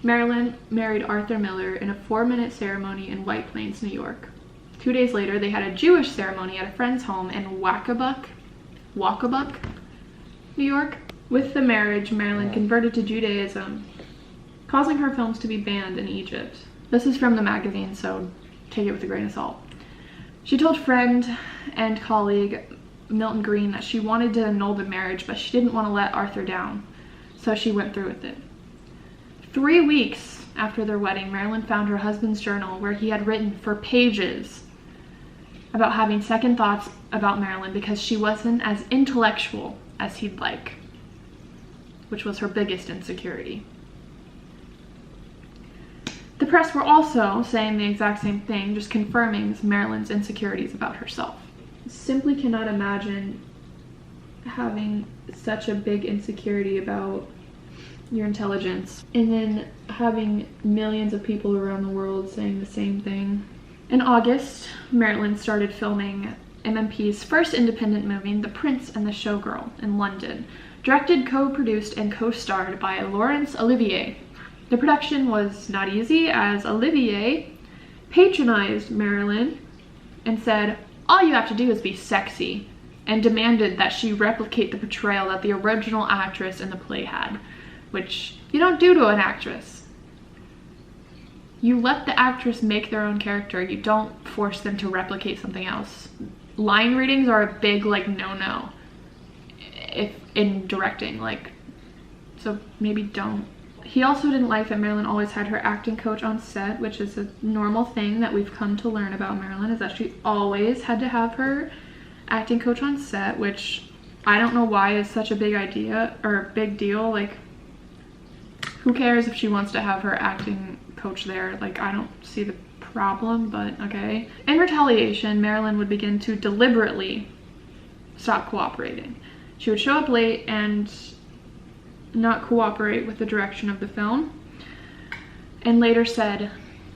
Marilyn married Arthur Miller in a 4-minute ceremony in White Plains, New York. 2 days later, they had a Jewish ceremony at a friend's home in Wacabuck, New York. With the marriage, Marilyn converted to Judaism, causing her films to be banned in Egypt. This is from the magazine, so take it with a grain of salt. She told friend and colleague Milton Green that she wanted to annul the marriage, but she didn't want to let Arthur down, so she went through with it. 3 weeks after their wedding, Marilyn found her husband's journal where he had written for pages about having second thoughts about Marilyn because she wasn't as intellectual as he'd like, which was her biggest insecurity. The press were also saying the exact same thing, just confirming Marilyn's insecurities about herself. Simply cannot imagine having such a big insecurity about your intelligence, and then having millions of people around the world saying the same thing. In August, Marilyn started filming MMP's first independent movie, The Prince and the Showgirl, in London, directed, co-produced, and co-starred by Laurence Olivier. The production was not easy, as Olivier patronized Marilyn and said, "All you have to do is be sexy," and demanded that she replicate the portrayal that the original actress in the play had, which you don't do to an actress. You let the actress make their own character. You don't force them to replicate something else. Line readings are a big, like, no-no if in directing, like, so maybe don't. He also didn't like that Marilyn always had her acting coach on set, which is a normal thing that we've come to learn about Marilyn, is that she always had to have her acting coach on set, which I don't know why is such a big idea or a big deal. Like, who cares if she wants to have her acting coach there? Like, I don't see the problem, but okay. In retaliation, Marilyn would begin to deliberately stop cooperating. She would show up late and not cooperate with the direction of the film, and later said,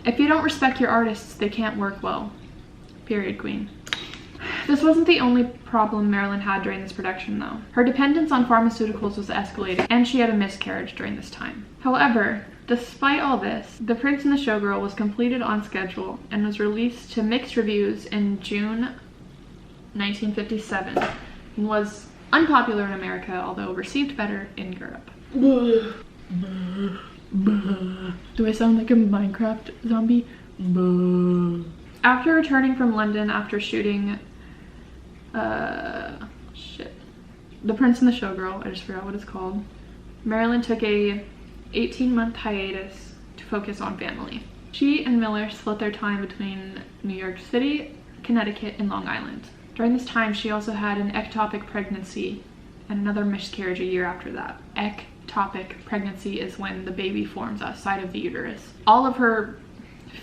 "If you don't respect your artists, they can't work well. Period, queen." This wasn't the only problem Marilyn had during this production, though. Her dependence on pharmaceuticals was escalating, and she had a miscarriage during this time. However, despite all this, The Prince and the Showgirl was completed on schedule and was released to mixed reviews in June 1957, and was unpopular in America, although received better in Europe. Do I sound like a Minecraft zombie? After returning from London after shooting The Prince and the Showgirl, I just forgot what it's called, Marilyn took a 18-month hiatus to focus on family. She and Miller split their time between New York City, Connecticut, and Long Island. During this time, she also had an ectopic pregnancy and another miscarriage a year after that. Ectopic pregnancy is when the baby forms outside of the uterus. All of her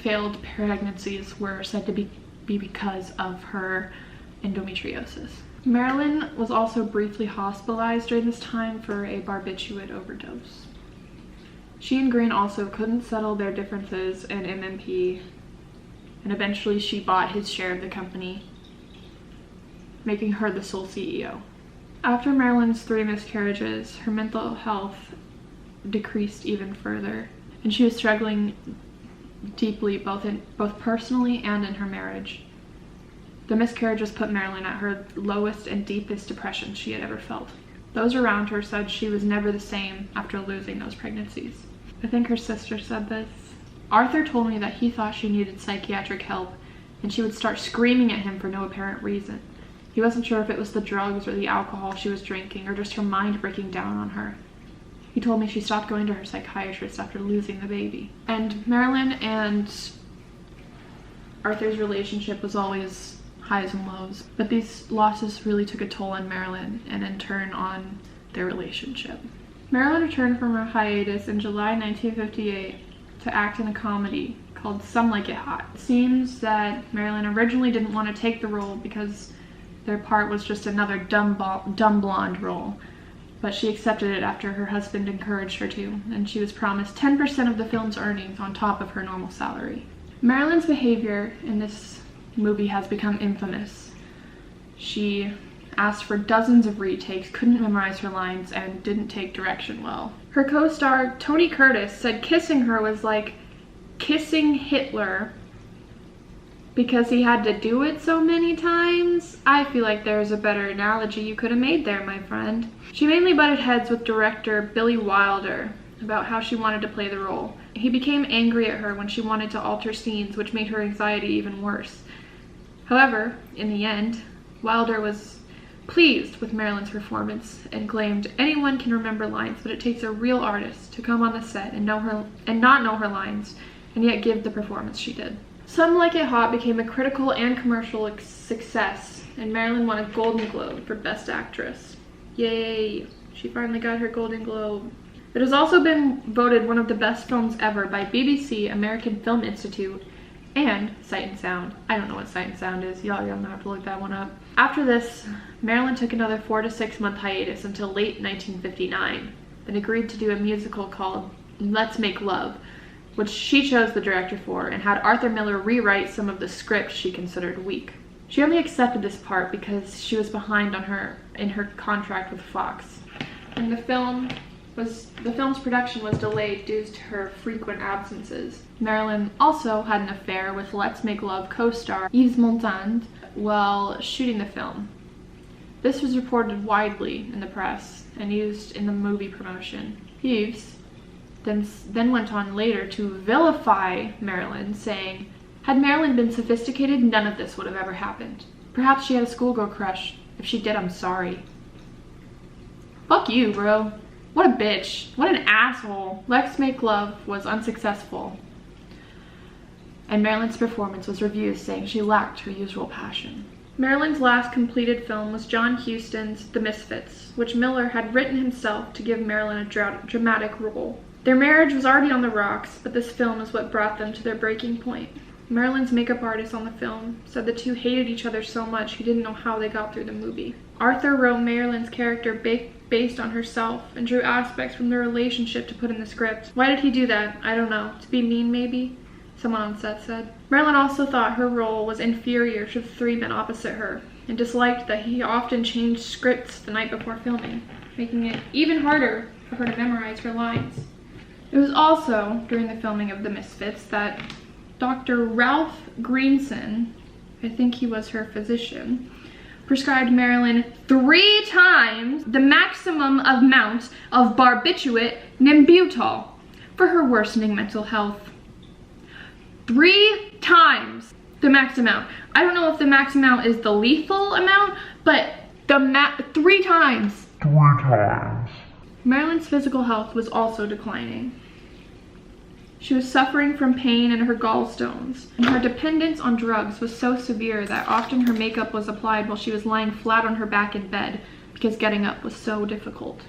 failed pregnancies were said to be because of her endometriosis. Marilyn was also briefly hospitalized during this time for a barbiturate overdose. She and Green also couldn't settle their differences in MMP, and eventually she bought his share of the company, making her the sole CEO. After Marilyn's 3 miscarriages, her mental health decreased even further, and she was struggling deeply both personally and in her marriage. The miscarriages put Marilyn at her lowest and deepest depression she had ever felt. Those around her said she was never the same after losing those pregnancies. I think her sister said this. "Arthur told me that he thought she needed psychiatric help, and she would start screaming at him for no apparent reason. He wasn't sure if it was the drugs or the alcohol she was drinking or just her mind breaking down on her. He told me she stopped going to her psychiatrist after losing the baby." And Marilyn and Arthur's relationship was always highs and lows, but these losses really took a toll on Marilyn and in turn on their relationship. Marilyn returned from her hiatus in July 1958 to act in a comedy called Some Like It Hot. It seems that Marilyn originally didn't want to take the role because their part was just another dumb blonde role, but she accepted it after her husband encouraged her to, and she was promised 10% of the film's earnings on top of her normal salary. Marilyn's behavior in this movie has become infamous. She asked for dozens of retakes, couldn't memorize her lines, and didn't take direction well. Her co-star Tony Curtis said kissing her was like kissing Hitler because he had to do it so many times. I feel like there's a better analogy you could have made there, my friend. She mainly butted heads with director Billy Wilder about how she wanted to play the role. He became angry at her when she wanted to alter scenes, which made her anxiety even worse. However, in the end, Wilder was pleased with Marilyn's performance and claimed anyone can remember lines, but it takes a real artist to come on the set and not know her lines and yet give the performance she did. Some Like It Hot became a critical and commercial success, and Marilyn won a Golden Globe for Best Actress. Yay! She finally got her Golden Globe. It has also been voted one of the best films ever by BBC, American Film Institute, and Sight and Sound. I don't know what Sight and Sound is. Y'all gonna have to look that one up. After this, Marilyn took another 4 to 6 month hiatus until late 1959. and agreed to do a musical called Let's Make Love, which she chose the director for, and had Arthur Miller rewrite some of the script she considered weak. She only accepted this part because she was behind in her contract with Fox. And the film's production was delayed due to her frequent absences. Marilyn also had an affair with Let's Make Love co-star Yves Montand while shooting the film. This was reported widely in the press and used in the movie promotion. Yves then went on later to vilify Marilyn, saying, "Had Marilyn been sophisticated, none of this would have ever happened. Perhaps she had a schoolgirl crush. If she did, I'm sorry." Fuck you, bro. What a bitch. What an asshole. Let's Make Love was unsuccessful, and Marilyn's performance was reviewed saying she lacked her usual passion. Marilyn's last completed film was John Huston's The Misfits, which Miller had written himself to give Marilyn a dramatic role. Their marriage was already on the rocks, but this film is what brought them to their breaking point. Marilyn's makeup artist on the film said the two hated each other so much he didn't know how they got through the movie. Arthur wrote Marilyn's character based on herself and drew aspects from their relationship to put in the script. Why did he do that? I don't know. To be mean, maybe? Someone on set said. Marilyn also thought her role was inferior to the three men opposite her, and disliked that he often changed scripts the night before filming, making it even harder for her to memorize her lines. It was also during the filming of The Misfits that Dr. Ralph Greenson, I think he was her physician, prescribed Marilyn 3 times the maximum amount of barbiturate Nimbutal for her worsening mental health. 3 times the max amount. I don't know if the max amount is the lethal amount, but the 3 times. 3 times. Marilyn's physical health was also declining. She was suffering from pain in her gallstones, and her dependence on drugs was so severe that often her makeup was applied while she was lying flat on her back in bed because getting up was so difficult.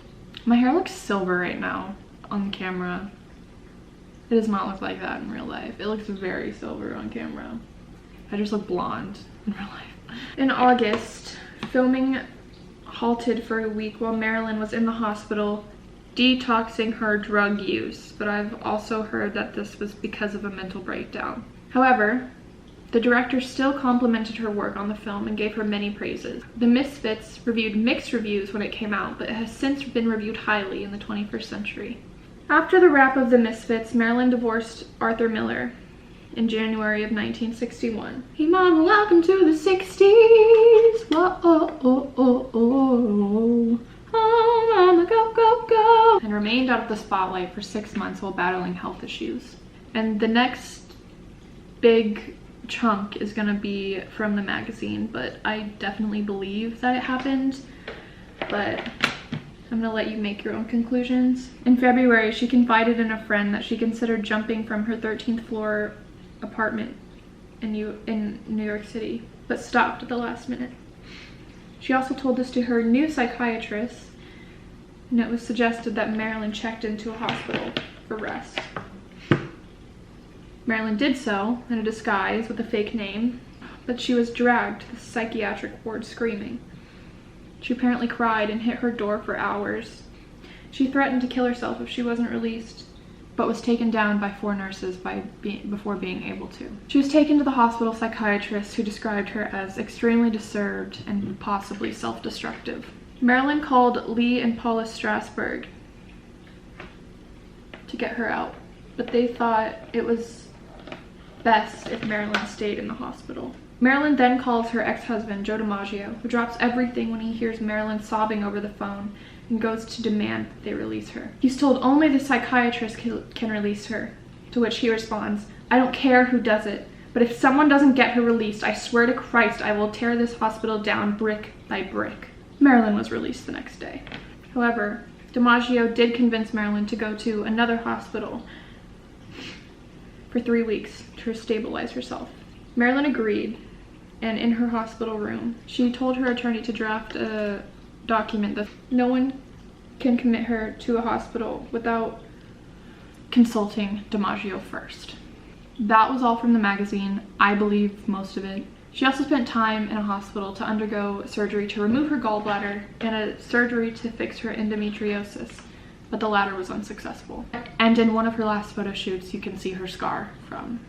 My hair looks silver right now on camera. It does not look like that in real life. It looks very silver on camera. I just look blonde in real life. In August, filming halted for a week while Marilyn was in the hospital detoxing her drug use, but I've also heard that this was because of a mental breakdown. However, the director still complimented her work on the film and gave her many praises. The Misfits reviewed mixed reviews when it came out, but it has since been reviewed highly in the 21st century. After the wrap of The Misfits, Marilyn divorced Arthur Miller in January of 1961. Hey mama, welcome to the 60s. Whoa, oh, oh, oh, oh. Oh, mama, go, go, go. And remained out of the spotlight for 6 months while battling health issues. And the next big chunk is gonna be from the magazine, but I definitely believe that it happened, but I'm gonna let you make your own conclusions. In February, she confided in a friend that she considered jumping from her 13th floor apartment in New York City, but stopped at the last minute. She also told this to her new psychiatrist, and it was suggested that Marilyn checked into a hospital for rest. Marilyn did so in a disguise with a fake name, but she was dragged to the psychiatric ward screaming. She apparently cried and hit her door for hours. She threatened to kill herself if she wasn't released, but was taken down by 4 nurses before being able to. She was taken to the hospital psychiatrist, who described her as extremely disturbed and possibly self-destructive. Marilyn called Lee and Paula Strasberg to get her out, but they thought it was best if Marilyn stayed in the hospital. Marilyn then calls her ex-husband, Joe DiMaggio, who drops everything when he hears Marilyn sobbing over the phone and goes to demand that they release her. He's told only the psychiatrist can release her, to which he responds, "I don't care who does it, but if someone doesn't get her released, I swear to Christ I will tear this hospital down brick by brick." Marilyn was released the next day. However, DiMaggio did convince Marilyn to go to another hospital for 3 weeks to stabilize herself. Marilyn agreed, and in her hospital room, she told her attorney to draft a document that no one can commit her to a hospital without consulting DiMaggio first. That was all from the magazine. I believe most of it. She also spent time in a hospital to undergo surgery to remove her gallbladder and a surgery to fix her endometriosis, but the latter was unsuccessful. And in one of her last photo shoots, you can see her scar from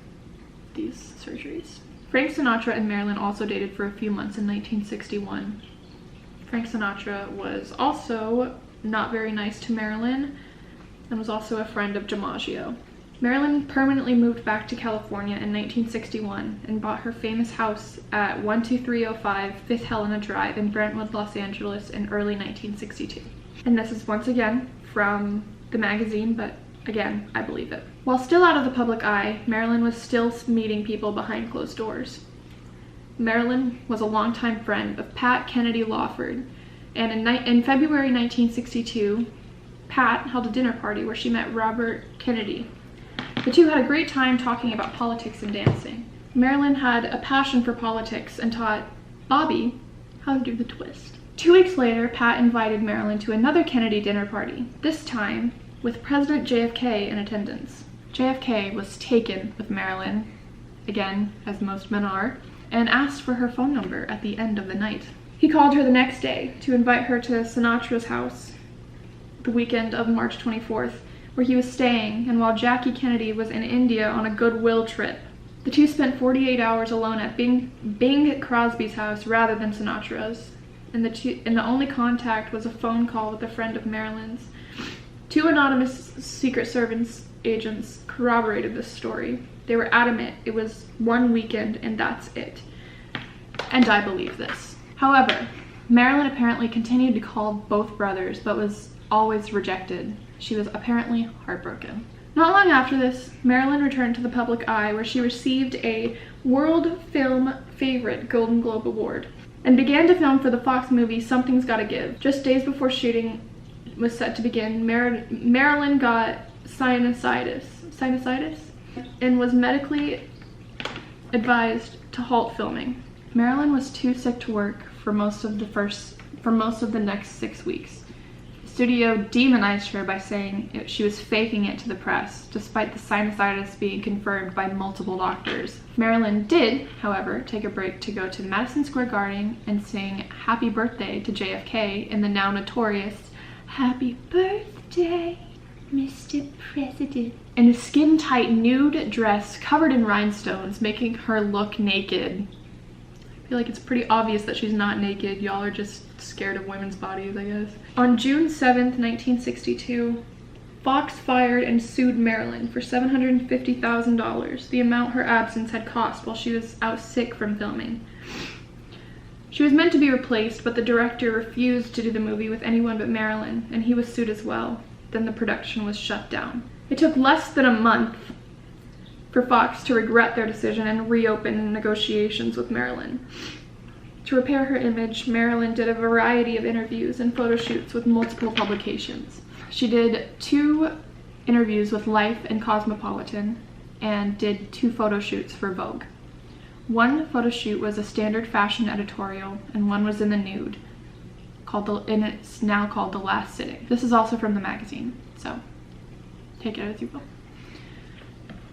these surgeries. Frank Sinatra and Marilyn also dated for a few months in 1961. Frank Sinatra was also not very nice to Marilyn and was also a friend of DiMaggio. Marilyn permanently moved back to California in 1961 and bought her famous house at 12305 Fifth Helena Drive in Brentwood, Los Angeles in early 1962. And this is once again from the magazine, but again, I believe it. While still out of the public eye, Marilyn was still meeting people behind closed doors. Marilyn was a longtime friend of Pat Kennedy Lawford, and in February 1962, Pat held a dinner party where she met Robert Kennedy. The two had a great time talking about politics and dancing. Marilyn had a passion for politics and taught Bobby how to do the twist. 2 weeks later, Pat invited Marilyn to another Kennedy dinner party, this time with President JFK in attendance. JFK was taken with Marilyn, again, as most men are, and asked for her phone number at the end of the night. He called her the next day to invite her to Sinatra's house the weekend of March 24th, where he was staying, and while Jackie Kennedy was in India on a goodwill trip. The two spent 48 hours alone at Bing Crosby's house rather than Sinatra's, and the only contact was a phone call with a friend of Marilyn's. 2 anonymous Secret Service agents corroborated this story. They were adamant it was one weekend and that's it. And I believe this. However, Marilyn apparently continued to call both brothers, but was always rejected. She was apparently heartbroken. Not long after this, Marilyn returned to the public eye, where she received a World Film Favorite Golden Globe Award and began to film for the Fox movie Something's Gotta Give. Just days before shooting was set to begin, Marilyn got sinusitis and was medically advised to halt filming. Marilyn was too sick to work for most of the next 6 weeks. The studio demonized her by saying she was faking it to the press, despite the sinusitis being confirmed by multiple doctors. Marilyn did, however, take a break to go to Madison Square Garden and sing Happy Birthday to JFK in the now notorious Happy Birthday, Mr. President, in a skin-tight nude dress covered in rhinestones, making her look naked. I feel like it's pretty obvious that she's not naked. Y'all are just scared of women's bodies, I guess. On June 7th, 1962, Fox fired and sued Marilyn for $750,000, the amount her absence had cost while she was out sick from filming. She was meant to be replaced, but the director refused to do the movie with anyone but Marilyn, and he was sued as well. Then the production was shut down. It took less than a month for Fox to regret their decision and reopen negotiations with Marilyn. To repair her image, Marilyn did a variety of interviews and photo shoots with multiple publications. She did 2 interviews with Life and Cosmopolitan and did 2 photo shoots for Vogue. One photo shoot was a standard fashion editorial, and one was in the nude, and it's now called The Last Sitting. This is also from the magazine, so take it as you will.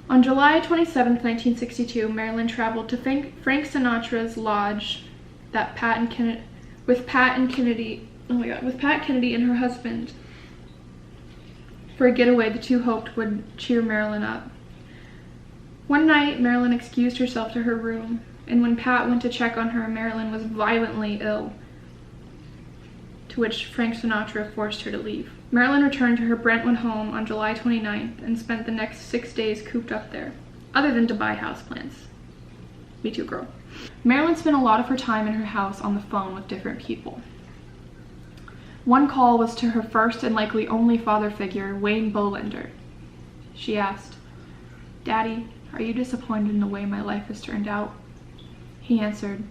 On July 27th, 1962, Marilyn traveled to Frank Sinatra's lodge with Pat Kennedy and her husband for a getaway the two hoped would cheer Marilyn up. One night, Marilyn excused herself to her room, and when Pat went to check on her, Marilyn was violently ill, to which Frank Sinatra forced her to leave. Marilyn returned to her Brentwood home on July 29th and spent the next 6 days cooped up there, other than to buy houseplants. Me too, girl. Marilyn spent a lot of her time in her house on the phone with different people. One call was to her first and likely only father figure, Wayne Bolender. She asked, "Daddy, are you disappointed in the way my life has turned out?" He answered,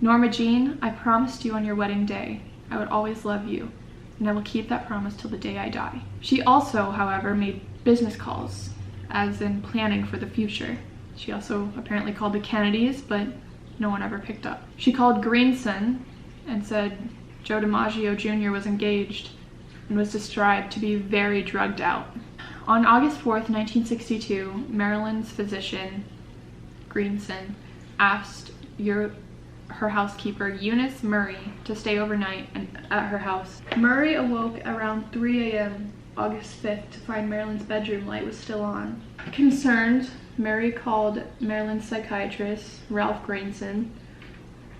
"Norma Jean, I promised you on your wedding day I would always love you, and I will keep that promise till the day I die." She also, however, made business calls, as in planning for the future. She also apparently called the Kennedys, but no one ever picked up. She called Greenson and said Joe DiMaggio Jr. was engaged and was described to be very drugged out. On August 4th, 1962, Marilyn's physician, Greenson, asked her housekeeper, Eunice Murray, to stay overnight at her house. Murray awoke around 3 a.m. August 5th to find Marilyn's bedroom light was still on. Concerned, Mary called Marilyn's psychiatrist, Ralph Grayson,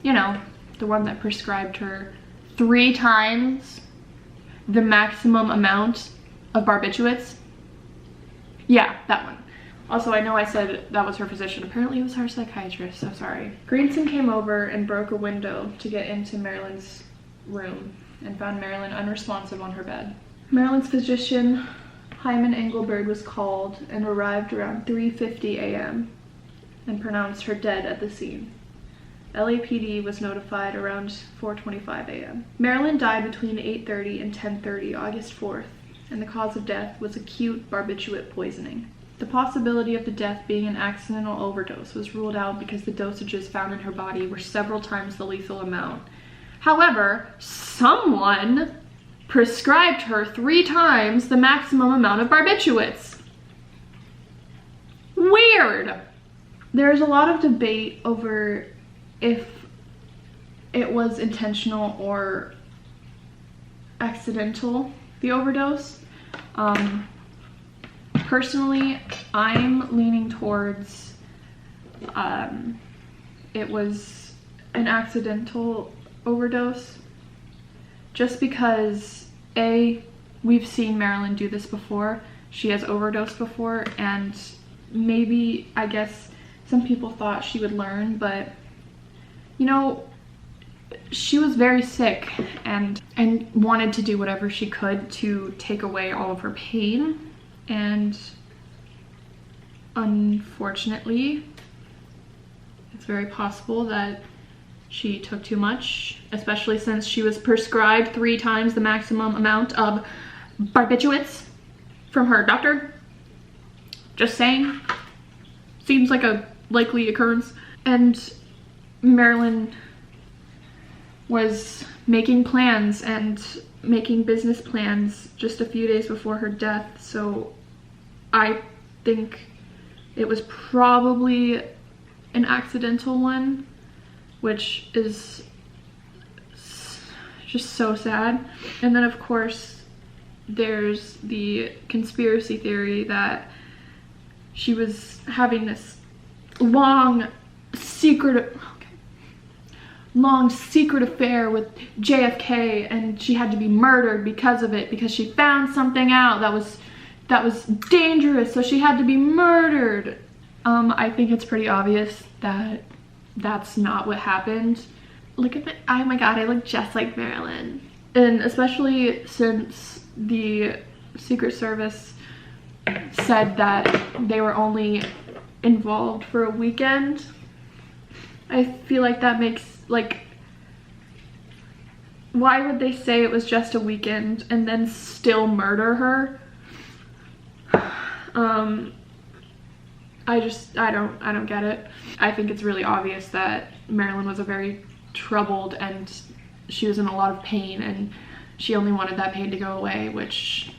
you know, the one that prescribed her 3 times the maximum amount of barbiturates. Yeah, that one. Also, I know I said that was her physician. Apparently it was her psychiatrist, so sorry. Grayson came over and broke a window to get into Marilyn's room and found Marilyn unresponsive on her bed. Marilyn's physician, Hyman Engelberg, was called and arrived around 3:50 a.m. and pronounced her dead at the scene. LAPD was notified around 4:25 a.m. Marilyn died between 8:30 and 10:30 August 4th, and the cause of death was acute barbiturate poisoning. The possibility of the death being an accidental overdose was ruled out because the dosages found in her body were several times the lethal amount. However, someone prescribed her 3 times the maximum amount of barbiturates. Weird! There's a lot of debate over if it was intentional or accidental, the overdose. Personally, I'm leaning towards it was an accidental overdose, just because we've seen Marilyn do this before. She has overdosed before, and maybe, I guess, some people thought she would learn, but you know, she was very sick and wanted to do whatever she could to take away all of her pain, and unfortunately it's very possible that she took too much, especially since she was prescribed 3 times the maximum amount of barbiturates from her doctor. Just saying, seems like a likely occurrence. And Marilyn was making plans and making business plans just a few days before her death, so I think it was probably an accidental one, which is just so sad. And then of course there's the conspiracy theory that she was having this long secret affair with JFK, and she had to be murdered because of it, because she found something out that was dangerous, so she had to be murdered. I think it's pretty obvious that that's not what happened. Look at me, oh my god, I look just like Marilyn. And especially since the Secret Service said that they were only involved for a weekend, I feel like that makes, like, why would they say it was just a weekend and then still murder her? I don't get it. I think it's really obvious that Marilyn was a very troubled, and she was in a lot of pain, and she only wanted that pain to go away, which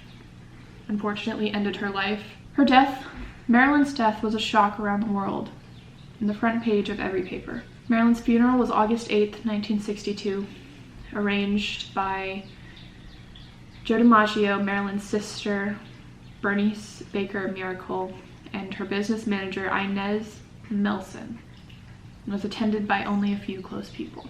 unfortunately ended her life. Her death, Marilyn's death, was a shock around the world, in the front page of every paper. Marilyn's funeral was August 8th, 1962, arranged by Joe DiMaggio, Marilyn's sister, Bernice Baker Miracle, and her business manager, Inez Melson, and was attended by only a few close people.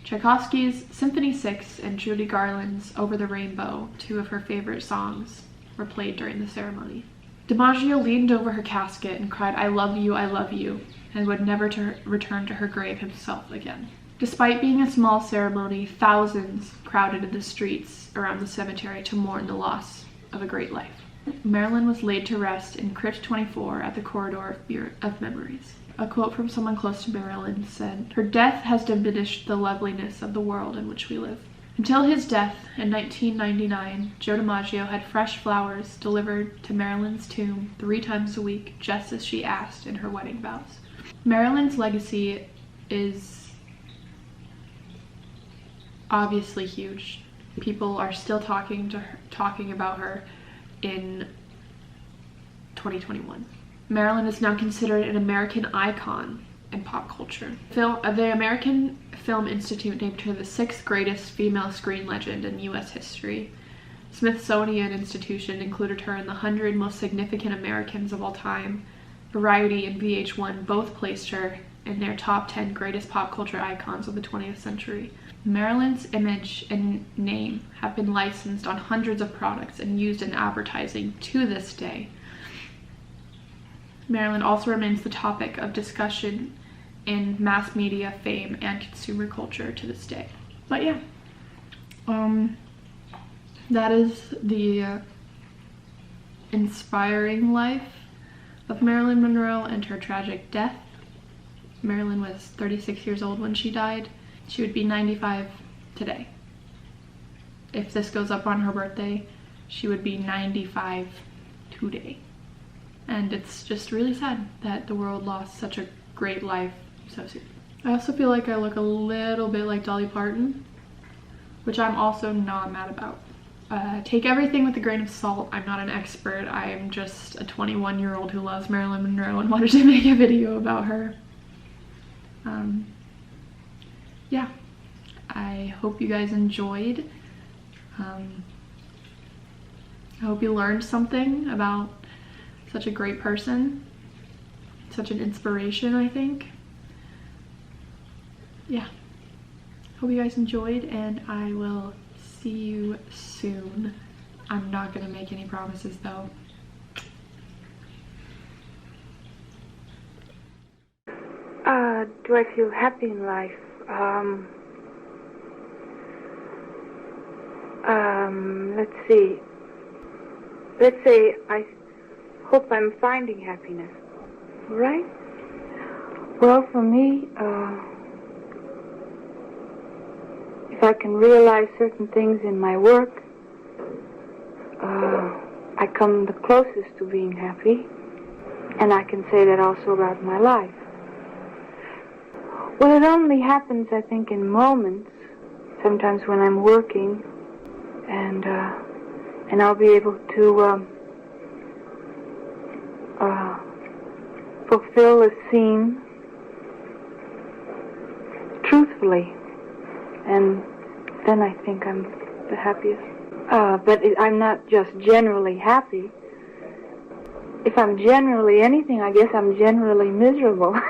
Tchaikovsky's Symphony 6 and Judy Garland's Over the Rainbow, 2 of her favorite songs, were played during the ceremony. DiMaggio leaned over her casket and cried, I love you," and would never return to her grave himself again. Despite being a small ceremony, thousands crowded in the streets around the cemetery to mourn the loss of a great life. Marilyn was laid to rest in Crypt 24 at the Corridor of Memories. A quote from someone close to Marilyn said, "Her death has diminished the loveliness of the world in which we live." Until his death in 1999, Joe DiMaggio had fresh flowers delivered to Marilyn's tomb 3 times a week, just as she asked in her wedding vows. Marilyn's legacy is obviously huge. People are still talking about her in 2021. Marilyn is now considered an American icon in pop culture. The American Film Institute named her the 6th greatest female screen legend in US history, Smithsonian Institution included her in the 100 most significant Americans of all time. Variety and VH1 both placed her in their top 10 greatest pop culture icons of the 20th century. Marilyn's image and name have been licensed on hundreds of products and used in advertising to this day. Marilyn also remains the topic of discussion in mass media, fame, and consumer culture to this day. But yeah, that is the inspiring life of Marilyn Monroe and her tragic death. Marilyn was 36 years old when she died. She would be 95 today. If this goes up on her birthday, she would be 95 today. And it's just really sad that the world lost such a great life so soon. I also feel like I look a little bit like Dolly Parton, which I'm also not mad about. Take everything with a grain of salt. I'm not an expert. I'm just a 21-year-old who loves Marilyn Monroe and wanted to make a video about her. Yeah, I hope you guys enjoyed. I hope you learned something about such a great person, such an inspiration, I think. Yeah, hope you guys enjoyed, and I will see you soon. I'm not gonna make any promises though. Do I feel happy in life? Let's see. Let's say I hope I'm finding happiness. Right? Well, for me, if I can realize certain things in my work, I come the closest to being happy. And I can say that also about my life. Well, it only happens, I think, in moments. Sometimes when I'm working, and I'll be able to fulfill a scene truthfully, and then I think I'm the happiest. But I'm not just generally happy. If I'm generally anything, I guess I'm generally miserable.